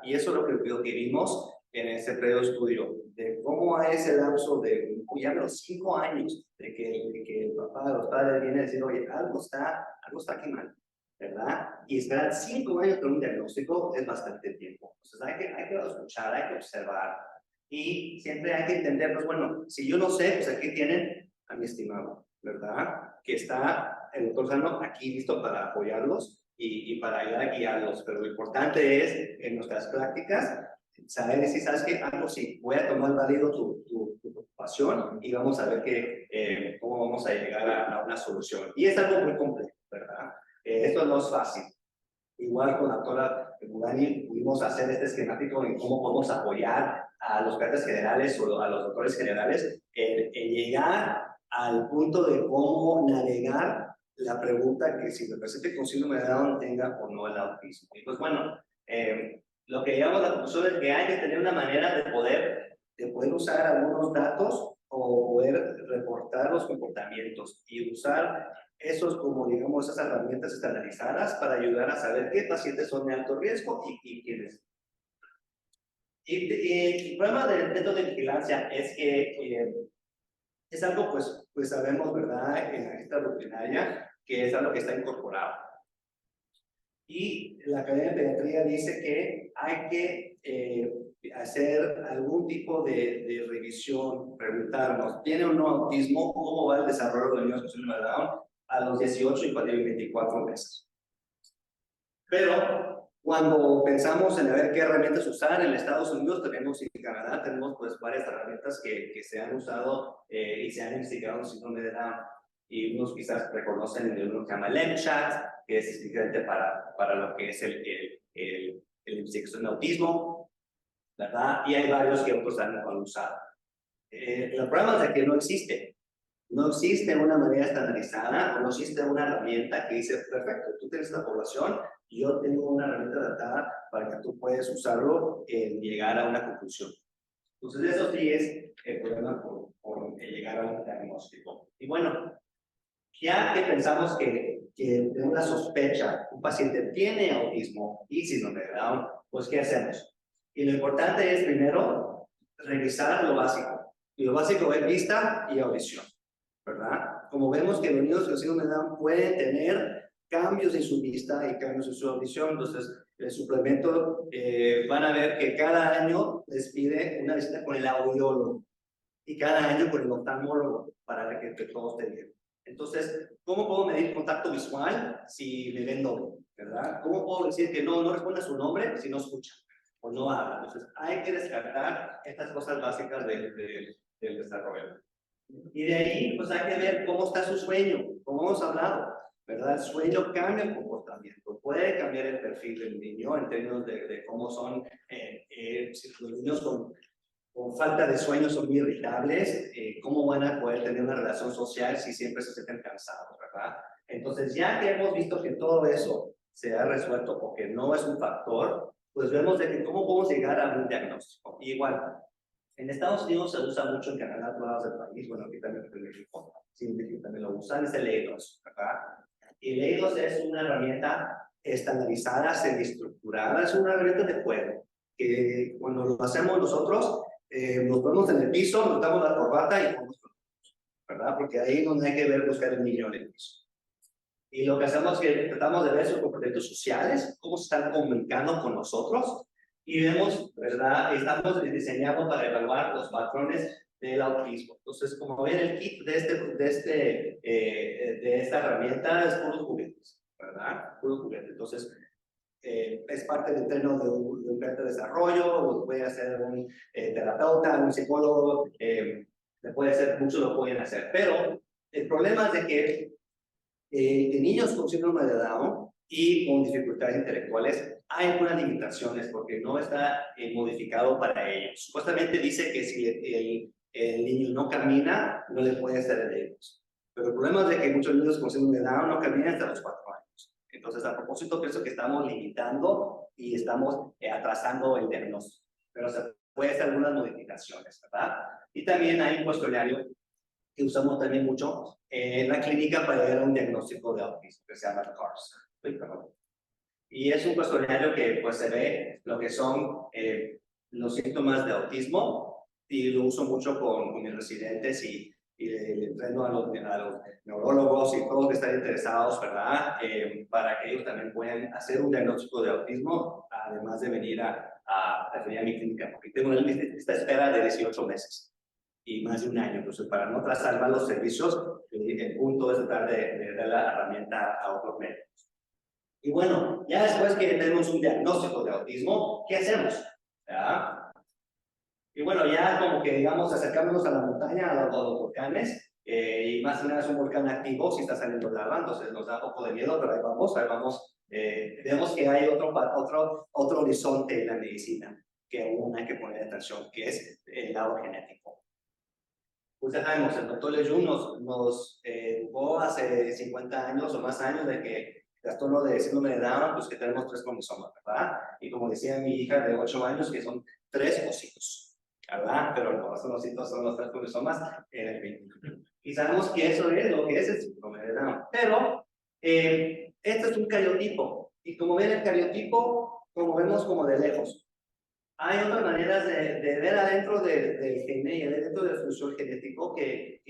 Y eso es lo que vimos en ese previo estudio, de cómo a ese lapso de ya los 5 años de que el papá, los padres vienen a decir, oye, algo está aquí mal, ¿verdad? Y esperar 5 años con un diagnóstico es bastante tiempo. Entonces hay que escuchar, hay que observar. Y siempre hay que entender, pues bueno, si yo no sé, pues aquí tienen a mi estimado, ¿verdad? Que está el doctor Sano aquí listo para apoyarlos y para ayudar a guiarlos. Pero lo importante es, en nuestras prácticas, saber si sabes que algo sí, voy a tomar válido tu preocupación y vamos a ver cómo vamos a llegar a una solución. Y es algo muy complejo, ¿verdad? Esto no es fácil. Igual con la doctora Murani pudimos hacer este esquemático en cómo podemos apoyar a los pediatras generales o a los doctores generales en llegar al punto de cómo navegar la pregunta que si el paciente con síndrome de Down tenga o no el autismo. Y pues bueno, lo que llegamos a la conclusión es que hay que tener una manera de poder usar algunos datos o poder reportar los comportamientos y usar esos como, digamos, esas herramientas estandarizadas para ayudar a saber qué pacientes son de alto riesgo y quiénes. Y el problema del método de vigilancia es que es algo, pues sabemos, ¿verdad?, en la lista rutinaria, que es algo que está incorporado. Y la Academia de Pediatría dice que hay que hacer algún tipo de revisión, preguntarnos, ¿tiene o no autismo? ¿Cómo va el desarrollo de los niños con síndrome de Down a los 18 y 24 meses? Pero cuando pensamos en ver qué herramientas usar, en Estados Unidos tenemos y en Canadá tenemos pues varias herramientas que se han usado y se han investigado en síndrome de Down. Y unos quizás reconocen uno que se llama LEMChat, que es diferente para lo que es el investigación de autismo, ¿verdad? Y hay varios que otros han usado. El problema es de que no existe. No existe una manera estandarizada o no existe una herramienta que dice, perfecto, tú tienes esta población y yo tengo una herramienta adaptada para que tú puedas usarlo en llegar a una conclusión. Entonces eso sí es el problema por llegar a un diagnóstico. Y bueno, ya que pensamos que de una sospecha un paciente tiene autismo y síndrome de Down, pues ¿qué hacemos? Y lo importante es primero revisar lo básico. Y lo básico es vista y audición, ¿verdad? Como vemos que los niños con síndrome de Down pueden tener cambios en su vista y cambios en su audición, entonces el suplemento van a ver que cada año les pide una visita con el audiólogo y cada año con el oftalmólogo para que todo esté bien. Entonces, ¿cómo puedo medir contacto visual si me ven doble, verdad? ¿Cómo puedo decir que no responde a su nombre si no escucha o no habla? Entonces, hay que descartar estas cosas básicas del desarrollo. Y de ahí, pues hay que ver cómo está su sueño, como hemos hablado, ¿verdad? El sueño cambia el comportamiento, puede cambiar el perfil del niño en términos de cómo son si los niños con falta de sueño son muy irritables, ¿cómo van a poder tener una relación social si siempre se sienten cansados, verdad? Entonces, ya que hemos visto que todo eso se ha resuelto porque no es un factor, pues vemos de que cómo podemos llegar a un diagnóstico. Y igual, en Estados Unidos se usa mucho, en Canadá, todos lados del país, bueno, aquí también en México, sí, en México también lo usan, es el E2, ¿verdad? Y Leidos es una herramienta estandarizada, semiestructurada, es una herramienta de juego, que cuando lo hacemos nosotros, nos ponemos en el piso, nos damos la corbata y ponemos, ¿verdad? Porque ahí no hay que ver, buscar el niño en el piso. Y lo que hacemos es que tratamos de ver sus comportamientos sociales, cómo se están comunicando con nosotros, y vemos, ¿verdad? Estamos diseñados para evaluar los patrones del autismo. Entonces, como ven, el kit de esta herramienta es puros juguetes, ¿verdad? Puros juguetes. Entonces, es parte del entreno de un plan de desarrollo, lo puede hacer un terapeuta, un psicólogo, le puede hacer, muchos lo pueden hacer. Pero el problema es de que en niños con síndrome de Down y con dificultades intelectuales hay algunas limitaciones porque no está modificado para ellos. Supuestamente dice que si el niño no camina, no le puede hacer el ellos. Pero el problema es de que muchos niños con síndrome de Down no caminan hasta los 4 años. Entonces, a propósito, pienso que estamos limitando y estamos atrasando el diagnóstico. Pero se puede hacer algunas modificaciones, ¿verdad? Y también hay un cuestionario que usamos también mucho en la clínica para llegar a un diagnóstico de autismo, que se llama CARS. Y es un cuestionario que pues se ve lo que son los síntomas de autismo, y lo uso mucho con mis residentes y le entreno a los neurólogos y todos que están interesados, ¿verdad? Para que ellos también puedan hacer un diagnóstico de autismo, además de venir a mi clínica, porque tengo una lista de espera de 18 meses y más de un año. Entonces, para no trazar más los servicios, el punto es tratar de dar la herramienta a otros médicos. Y bueno, ya después que tenemos un diagnóstico de autismo, ¿qué hacemos? ¿Ya? Y bueno, ya como que digamos acercándonos a la montaña, a los volcanes, y más o menos un volcán activo, si está saliendo lava, entonces nos da un poco de miedo, pero ahí vamos. Vemos que hay otro horizonte en la medicina que aún hay que poner atención, que es el lado genético. Pues ya sabemos, el doctor Lejeune nos educó hace 50 años o más años de que trastorno de síndrome de Down, pues que tenemos 3 cromosomas, ¿verdad? Y como decía mi hija de 8 años, que son 3 ositos, ¿verdad? Pero el corazón ositos son los 3 cromosomas en el 20. Y sabemos que eso es lo que es el síndrome de Down. Pero este es un cariotipo. Y como ven el cariotipo, como vemos como de lejos. Hay otras maneras de ver adentro del gene y adentro del función genético que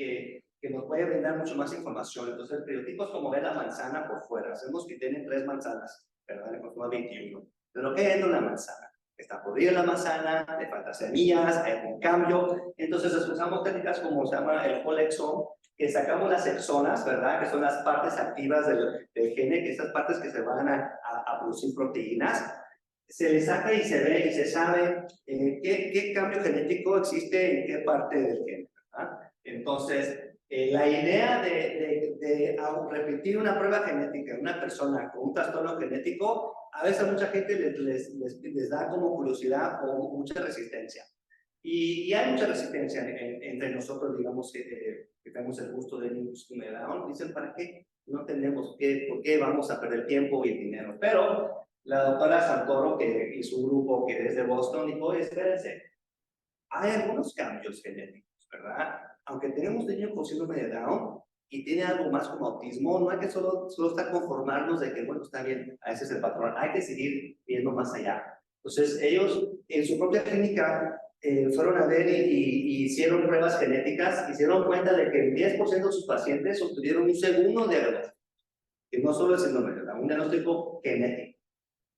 nos puede brindar mucho más información. Entonces, el cariotipo es como ver la manzana por fuera. Hacemos que tienen 3 manzanas, ¿verdad? Le conforma 21. Pero ¿qué hay dentro de la manzana? Está podrida la manzana, le faltan semillas, hay un cambio. Entonces, usamos técnicas como se llama el whole exome, que sacamos las exonas, ¿verdad? Que son las partes activas del gene, que esas partes que se van a producir proteínas. Se le saca y se ve y se sabe qué cambio genético existe en qué parte del gen, ¿verdad? Entonces, la idea de repetir una prueba genética en una persona con un trastorno genético, a veces a mucha gente les da como curiosidad o mucha resistencia. Y hay mucha resistencia entre nosotros, digamos, que tenemos el gusto de niños con Down. Dicen, ¿para qué? No tenemos por qué vamos a perder tiempo y dinero. Pero la doctora Santoro y su grupo que es de Boston dijo, espérense, hay algunos cambios genéticos, ¿verdad? Aunque tenemos niños con síndrome de Down y tiene algo más como autismo, no hay que solo estar conformarnos de que, bueno, está bien, ese es el patrón, hay que seguir viendo más allá. Entonces, ellos en su propia clínica fueron a ver y hicieron pruebas genéticas, y se dieron cuenta de que el 10% de sus pacientes obtuvieron un segundo diagnóstico, que no solo el síndrome de Down, un diagnóstico genético.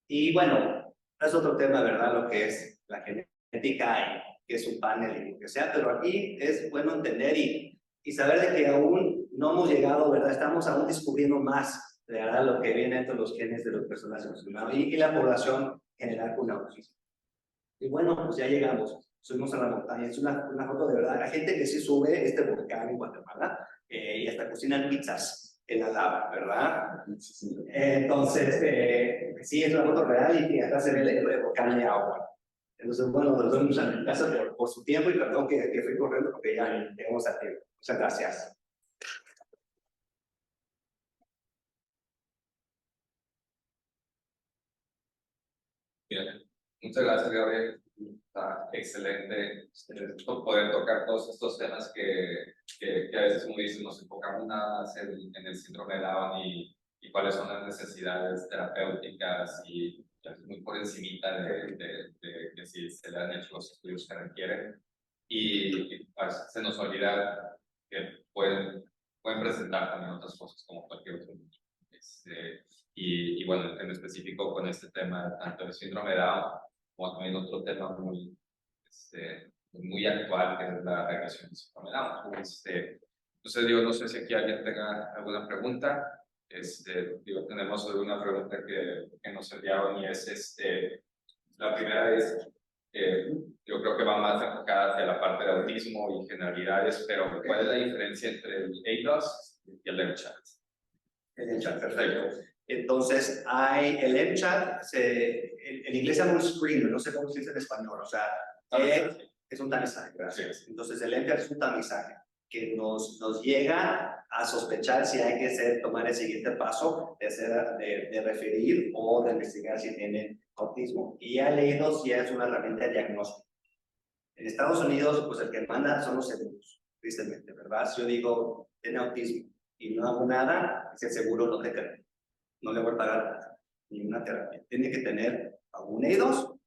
Y bueno, es otro tema, ¿verdad? Lo que es la genética y que es un panel y lo que sea, pero aquí es bueno entender y saber de que aún no hemos llegado, ¿verdad? Estamos aún descubriendo más, ¿verdad? Lo que viene entre los genes de las personas y la población general con autismo. Y bueno, pues ya llegamos, subimos a la montaña, es una foto de verdad, la gente que sí sube este volcán en Guatemala y hasta cocinan pizzas en la lava, ¿verdad? Entonces, sí, es una foto real y acá se ve el volcán de agua. Entonces, bueno, nos vemos en casa por su tiempo y perdón que fui corriendo porque ya llegamos a tiempo. Muchas gracias. Bien, muchas gracias, Gabriel. Está excelente poder tocar todos estos temas que a veces, como dices, nos enfocamos nada más en el síndrome de Down y y cuáles son las necesidades terapéuticas y muy por encimita de que si se le han hecho los estudios que requieren y pues, se nos olvida que pueden presentar también otras cosas como cualquier otro niño. Y bueno, en específico con este tema, tanto el síndrome de Down como también otro tema muy actual, que es la regresión del síndrome de Down. Entonces, digo, no sé si aquí alguien tenga alguna pregunta. Digo, tenemos una pregunta que nos enviaron y es, la primera es, yo creo que va más enfocada hacia la parte de autismo y generalidades, pero ¿cuál es la diferencia entre el ADOS y el MCHAT? El MCHAT, perfecto. Entonces, hay el MCHAT, en inglés se llama un screener, no sé cómo se dice en español, o sea, es un tamizaje, gracias. Entonces, el MCHAT es un tamizaje que nos llega a sospechar si hay que tomar el siguiente paso de referir o de investigar si tienen autismo. Y ya leído si es una herramienta de diagnóstico. En Estados Unidos, pues el que manda son los seguros, tristemente, ¿verdad? Si yo digo, tiene autismo y no hago nada, ese seguro no te cree. No le voy a pagar ninguna terapia. Tiene que tener algún E2,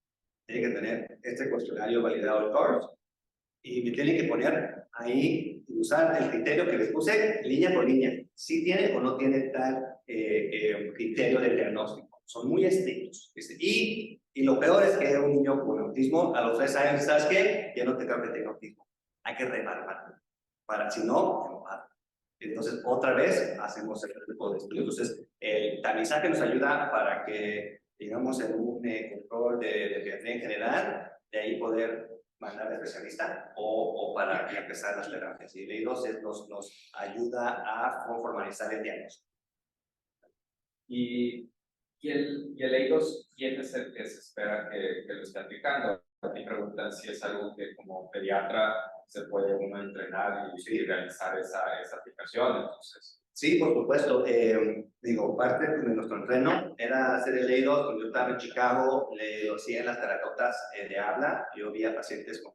tiene que tener este cuestionario validado del CORS y me tiene que poner ahí, usar el criterio que les puse línea por línea. Si tiene o no tiene tal criterio de diagnóstico. Son muy estrictos. Y lo peor es que un niño con autismo a los 3 años, ¿sabes qué? Ya no te creo que tenga autismo. Hay que reevaluarlo. Si no, no va. Entonces, otra vez, hacemos este tipo de estudios. Entonces, el tamizaje nos ayuda para que, digamos, en un control de pediatría en general, de ahí poder mandar al especialista o para empezar las terapias. Y el E2 nos ayuda a formalizar el diagnóstico. Y el ADOS, ¿quién es el que se espera que lo esté aplicando? Me preguntan si es algo que como pediatra se puede uno entrenar y realizar esa aplicación. Entonces, sí, por supuesto. Digo, parte de nuestro entreno era hacer el E2. Cuando yo estaba en Chicago, lo hacía en las terapeutas de habla. Yo vi a pacientes con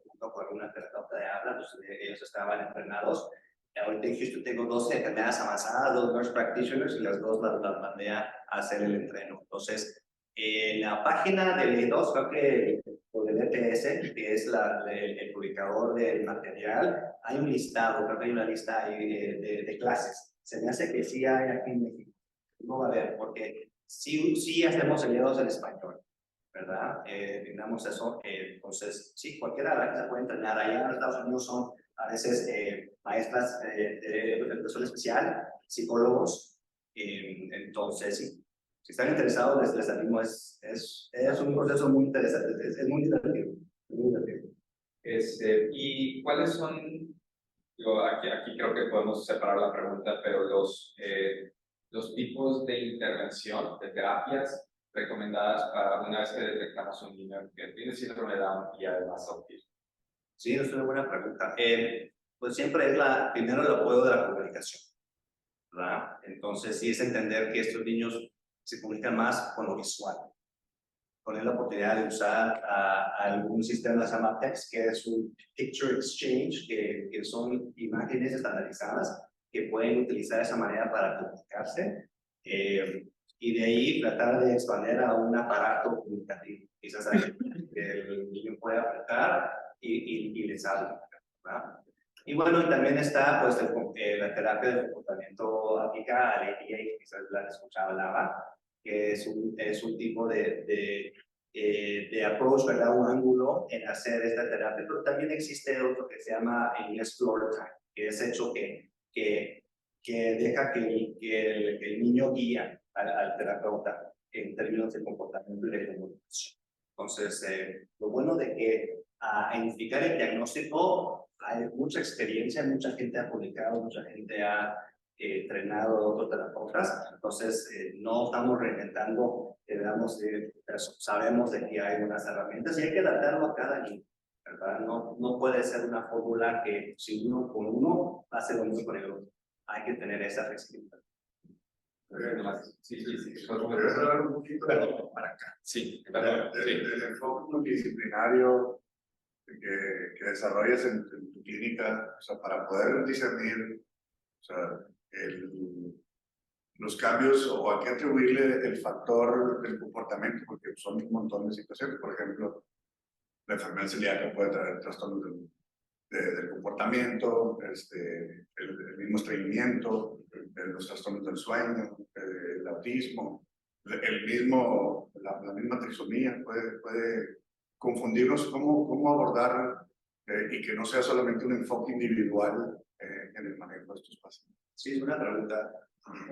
una terapeuta de habla, entonces ellos estaban entrenados. Ahorita en Houston tengo 12 enfermedades avanzadas, 2 nurse practitioners y las 2 las mandé a hacer el entreno. Entonces, en la página del E2, creo que por el EPS, que es el publicador del material, hay un listado, creo que hay una lista ahí de clases. Se me hace que sí hay aquí en México. No va a haber, porque sí hacemos el E2 en español, ¿verdad? Digamos eso. Entonces, sí, cualquiera que se puede entrenar. Allá en Estados Unidos son a veces maestras de educación especial, psicólogos. Entonces, sí, si están interesados, les animo. Es un proceso muy interesante, es muy divertido. Muy divertido. ¿Y cuáles son, yo aquí creo que podemos separar la pregunta, pero los tipos de intervención, de terapias recomendadas para una vez que detectamos un niño que tiene síndrome de Down y además autismo? Sí, es una buena pregunta. Pues siempre es primero el apoyo de la comunicación, ¿verdad? Entonces, sí es entender que estos niños se comunican más con lo visual. Poner la oportunidad de usar algún sistema que se llama PECS, que es un Picture Exchange, que son imágenes estandarizadas que pueden utilizar de esa manera para comunicarse. Y de ahí tratar de expandir a un aparato comunicativo. Quizás el niño pueda apretar y les habla, ¿verdad? Y bueno, también está pues la terapia de comportamiento aplicada a la ETA, quizás la escuchaba hablaba, que es un tipo de approach, ¿verdad? Un ángulo en hacer esta terapia. Pero también existe otro que se llama el Explore Time, que es hecho que deja que el niño guía al terapeuta en términos de comportamiento y de comunicación. Entonces, lo bueno de que a identificar el diagnóstico hay mucha experiencia, mucha gente ha publicado, mucha gente ha entrenado a otros terapeutas, entonces no estamos reinventando, sabemos de que hay unas herramientas y hay que adaptarlo a cada niño, ¿verdad? No puede ser una fórmula que si uno con uno hace lo mismo con el otro, hay que tener esa flexibilidad. Sí. ¿Podrías hablar un poquito para acá? Sí, del enfoque multidisciplinario que desarrollas en tu clínica, o sea, para poder discernir, o sea, los cambios o a qué atribuirle el factor del comportamiento, porque son un montón de situaciones. Por ejemplo, la enfermedad celíaca puede traer trastornos del comportamiento, el mismo estreñimiento, los trastornos del sueño, el autismo, la misma trisomía puede confundirnos cómo abordar y que no sea solamente un enfoque individual en el manejo de estos pacientes. Sí, es una pregunta.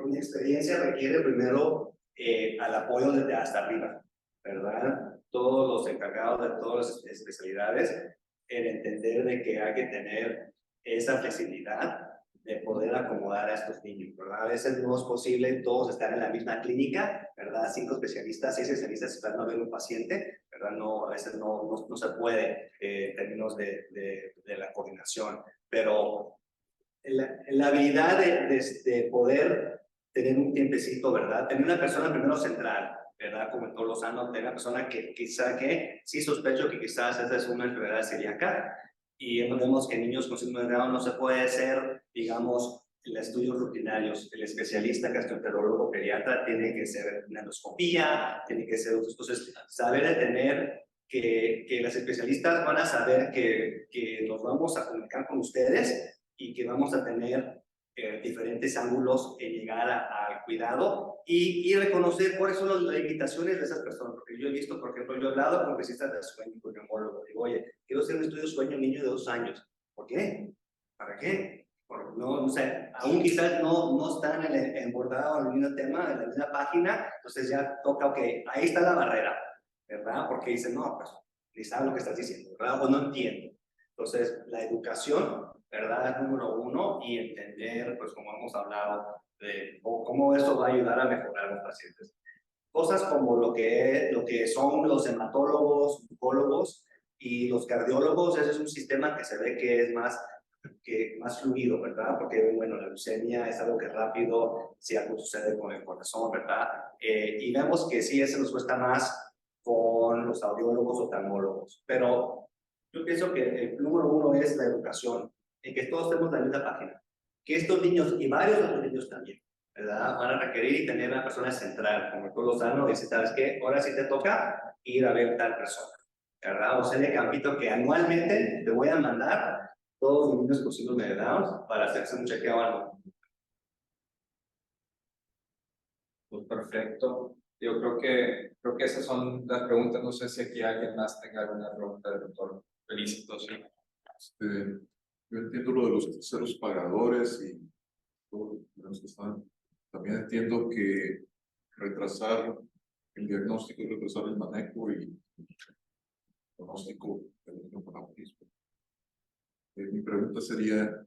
Una experiencia requiere primero al apoyo desde hasta arriba, ¿verdad? Todos los encargados de todas las especialidades, el entender de que hay que tener esa flexibilidad de poder acomodar a estos niños, ¿verdad? A veces no es posible todos estar en la misma clínica, ¿verdad? 5 especialistas, 6 especialistas esperando a ver un paciente, ¿verdad? No, a veces no se puede en términos de la coordinación, pero la habilidad de poder tener un tiempecito, ¿verdad? Tener una persona primero central, ¿verdad? Como en todos los años, tener una persona que quizá que sí sospecho que quizás esta es una enfermedad celíaca y vemos que en niños con síndrome de Down no se puede hacer, digamos, estudios rutinarios. El especialista gastroenterólogo pediatra tiene que ser una endoscopía, tiene que ser otras cosas. Saber de tener que las especialistas van a saber que nos vamos a comunicar con ustedes y que vamos a tener diferentes ángulos en llegar al cuidado y reconocer cuáles son las limitaciones de esas personas. Porque yo he visto, por ejemplo, yo he hablado con especialistas de sueño, con neumólogo, digo, oye, quiero hacer un estudio de sueño a un niño de 2 años. ¿Por qué? ¿Para qué? Porque no sé, aún quizás no están embordado en el mismo tema, en la misma página, entonces ya toca, ok, ahí está la barrera, ¿verdad? Porque dicen, no, pues, ni sabes lo que estás diciendo, ¿verdad? O no entiendo. Entonces, la educación, ¿verdad? Es número 1 y entender, pues como hemos hablado, de cómo esto va a ayudar a mejorar a los pacientes. Cosas como lo que son los hematólogos, oncólogos y los cardiólogos, ese es un sistema que se ve que es más fluido, ¿verdad? Porque, bueno, la leucemia es algo que es rápido, si algo sucede con el corazón, ¿verdad? Y vemos que sí, eso nos cuesta más con los audiólogos o oftalmólogos, pero yo pienso que el número 1 es la educación, en que todos tenemos la misma página, que estos niños y varios otros niños también, ¿verdad? Van a requerir tener una persona central, como el pueblo sano, y dice, ¿sabes qué? Ahora sí te toca ir a ver tal persona, ¿verdad? O sea, en el campito que anualmente te voy a mandar todos los niños con síndrome de Down para hacerse un chequeo anual. Pues perfecto. Yo creo que esas son las preguntas. No sé si aquí alguien más tenga alguna pregunta del doctor. Felicitos. ¿Sí? Yo entiendo lo de los terceros pagadores y todos los que están. También entiendo que retrasar el diagnóstico y retrasar el manejo y el diagnóstico del niño con autismo. Mi pregunta sería,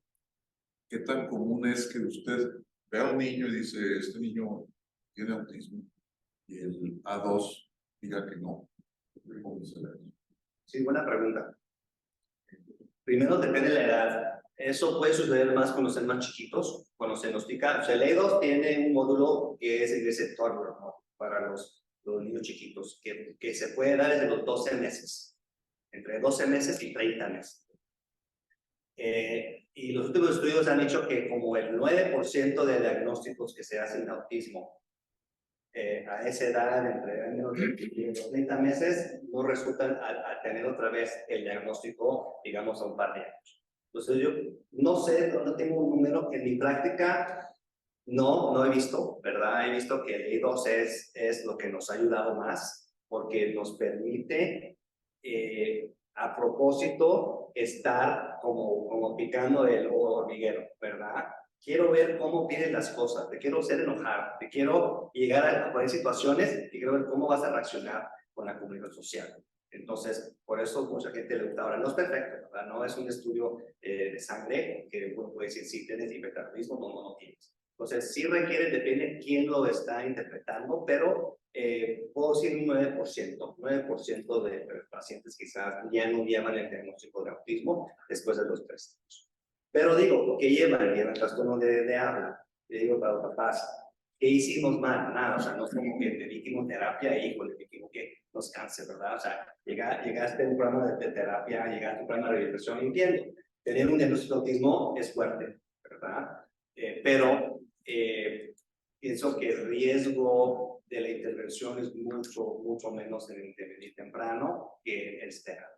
¿qué tan común es que usted vea a un niño y dice, este niño tiene autismo, y el A2 diga que no? ¿Cómo será eso? Sí, buena pregunta. Primero depende de la edad. Eso puede suceder más cuando son más chiquitos, cuando se diagnostica. O sea, el E2 tiene un módulo que es el receptor, ¿no? Para los niños chiquitos, que se puede dar desde los 12 meses, entre 12 meses y 30 meses. Y los últimos estudios han dicho que como el 9% de diagnósticos que se hacen de autismo a esa edad, entre menos de 30 meses, no resultan al tener otra vez el diagnóstico, digamos, a un par de años. Entonces yo no sé, no tengo un número. En mi práctica no he visto, ¿verdad? He visto que el E2 es lo que nos ha ayudado más, porque nos permite a propósito estar como picando el hormiguero, ¿verdad? Quiero ver cómo piden las cosas, te quiero hacer enojar, te quiero llegar a poner situaciones y quiero ver cómo vas a reaccionar con la comunidad social. Entonces, por eso mucha gente le gusta. Ahora, no es perfecto, ¿verdad? No es un estudio de sangre que uno puede decir si tienes hipertiroidismo o no tienes. Entonces, sí requiere, depende quién lo está interpretando, pero puedo decir un 9% de pacientes quizás ya no llevan el diagnóstico de autismo después de los 3 años. Pero digo, ¿qué llevan trastorno de habla? Le digo para los papás, ¿qué hicimos mal? Nada, o sea, no es como que te dijimos terapia y híjole, te equivoqué, nos canse, ¿verdad? O sea, llegaste a un programa de terapia, llegaste a un programa de rehabilitación, entiendo. Tener un diagnóstico de autismo es fuerte, ¿verdad? Pero pienso que el riesgo de la intervención es mucho menos en el intervenir temprano que el esperar.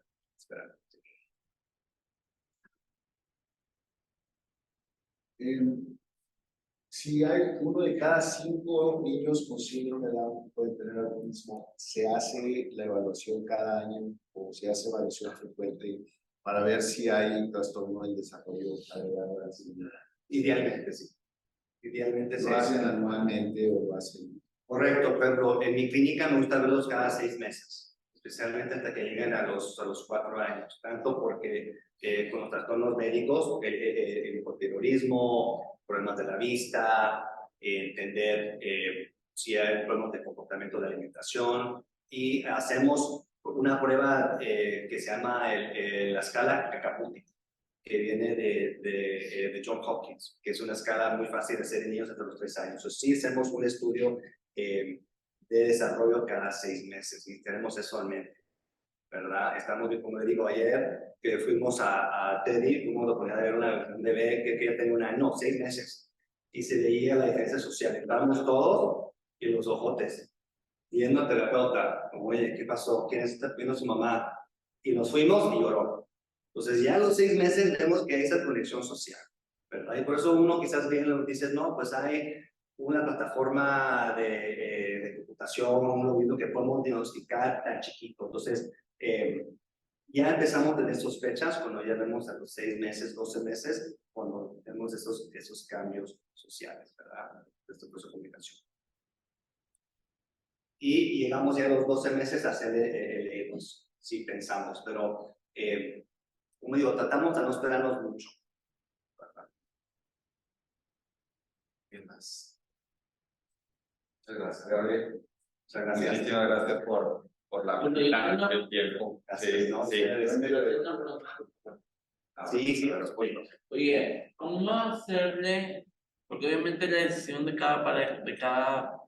Si hay 1 de cada 5 niños con síndrome de Down que pueden tener autismo, ¿se hace la evaluación cada año o se hace evaluación frecuente para ver si hay trastorno del desarrollo agregado a la actividad? Idealmente sí. Idealmente ¿Lo hacen anualmente o lo hacen? Correcto, pero en mi clínica me gusta verlos cada 6 meses, especialmente hasta que lleguen a los 4 años, tanto porque con los trastornos médicos, el hipotiroidismo, problemas de la vista, entender si hay problemas de comportamiento de alimentación, y hacemos una prueba que se llama la escala Kaputi, que viene de John Hopkins, que es una escala muy fácil de hacer en niños hasta los 3 años. Entonces, sí hacemos un estudio de desarrollo cada 6 meses y tenemos eso en mente, ¿verdad? Estamos, como le digo, ayer que fuimos a Teddy, fuimos a poner a ver un bebé que ya tenía 1 año, no, 6 meses, y se veía la diferencia social. Estábamos todos y los ojotes, yendo al terapeuta, como, oye, ¿qué pasó? ¿Quién está viendo a su mamá? Y nos fuimos y lloró. Entonces, ya a los 6 meses vemos que hay esa conexión social, ¿verdad? Y por eso uno quizás ve en las noticias, no, pues hay una plataforma de computación, un algoritmo que podemos diagnosticar tan chiquito. Entonces, ya empezamos a tener sospechas cuando ya vemos a los 6 meses, 12 meses, cuando vemos esos cambios sociales, ¿verdad? De este proceso de comunicación. Y llegamos ya a los 12 meses a hacer el EGOS, si pensamos, pero como digo, tratamos de no esperarnos mucho. ¿Qué más? Muchas gracias, Gabriel. Muchas gracias. Muchísimas gracias por la habilidad del tiempo. Gracias, ¿no? Sí. Sí, respondo. Oye, ¿cómo hacerle? Porque obviamente la decisión de cada pareja, de cada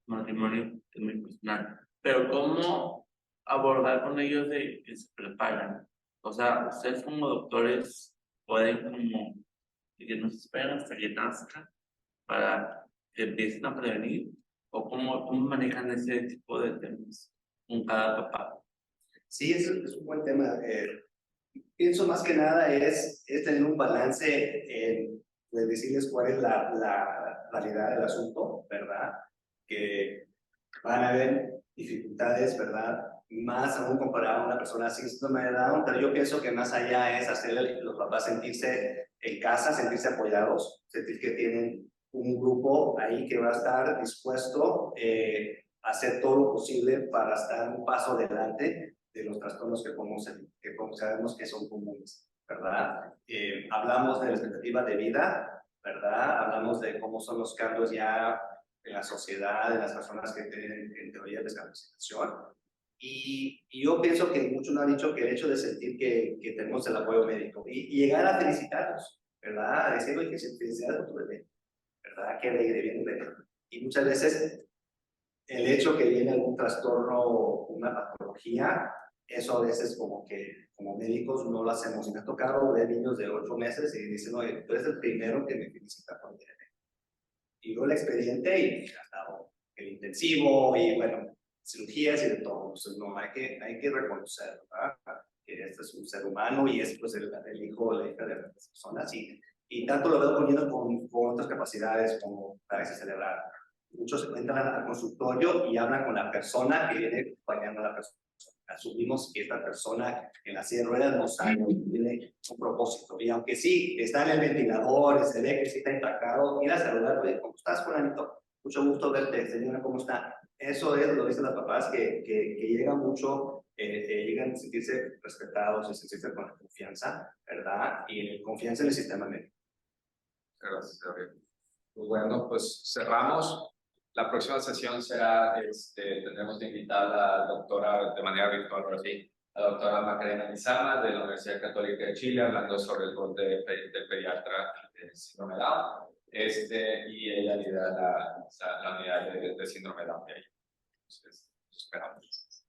matrimonio es muy personal, pero ¿cómo abordar con ellos de que se preparan? O sea, ustedes como doctores pueden como que no se esperen hasta que nazca para que empiecen a prevenir, o cómo manejan ese tipo de temas con cada papá. Sí, es un buen tema. Pienso más que nada es tener un balance en pues, decirles cuál es la realidad del asunto, ¿verdad? Que van a haber dificultades, ¿verdad? Más aún comparado a una persona sin síndrome de Down, pero yo pienso que más allá es hacerle a los papás sentirse en casa, sentirse apoyados, sentir que tienen un grupo ahí que va a estar dispuesto a hacer todo lo posible para estar un paso adelante de los trastornos que sabemos que son comunes, ¿verdad? Hablamos de la expectativa de vida, ¿verdad? Hablamos de cómo son los cambios ya en la sociedad, en las personas que tienen en teoría discapacitación. Y yo pienso que muchos nos han dicho que el hecho de sentir que tenemos el apoyo médico y llegar a felicitarlos, ¿verdad? A decir, oye, felicidades por tu bebé, ¿verdad? Que alegre viene un bebé. Y muchas veces el hecho que viene algún trastorno, una patología, eso a veces como que como médicos no lo hacemos. Y me ha tocado ver niños de 8 meses y dicen, oye, tú eres el primero que me felicita por mi bebé. Y luego el expediente y ha estado el intensivo y bueno, cirugías y de todo. Entonces no, hay que reconocer, ¿verdad? Que este es un ser humano y es pues el hijo o la hija de las personas y tanto lo veo poniendo con otras capacidades como parálisis cerebral. Muchos entran al consultorio y hablan con la persona que viene acompañando a la persona. Asumimos que esta persona en la silla de ruedas no sabe, tiene un propósito. Y aunque sí, está en el ventilador, se ve que sí está impactado, ir a saludarle, ¿cómo estás, Juanito? Mucho gusto verte, señora, ¿cómo está? Eso es lo que dicen las papás, que llegan mucho, llegan a sentirse respetados y sentirse con confianza, ¿verdad? Y confianza en el sistema médico. Gracias, Gabriel. Pues bueno, pues cerramos. La próxima sesión será, tendremos de invitada a la doctora, de manera virtual, ahora sí, a la doctora Macarena Lizama de la Universidad Católica de Chile, hablando sobre el rol del pediatra de síndrome Down, y ella lidera la unidad de síndrome Down de ahí. Entonces, esperamos.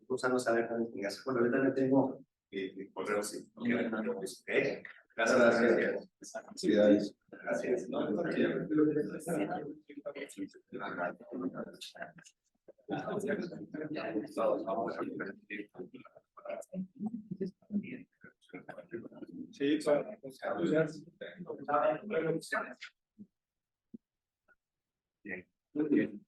Usa no saber cómo bueno, ahorita me tengo y correo sí. Okay. Gracias. Gracias. Gracias. Sí, Bien. Muy bien.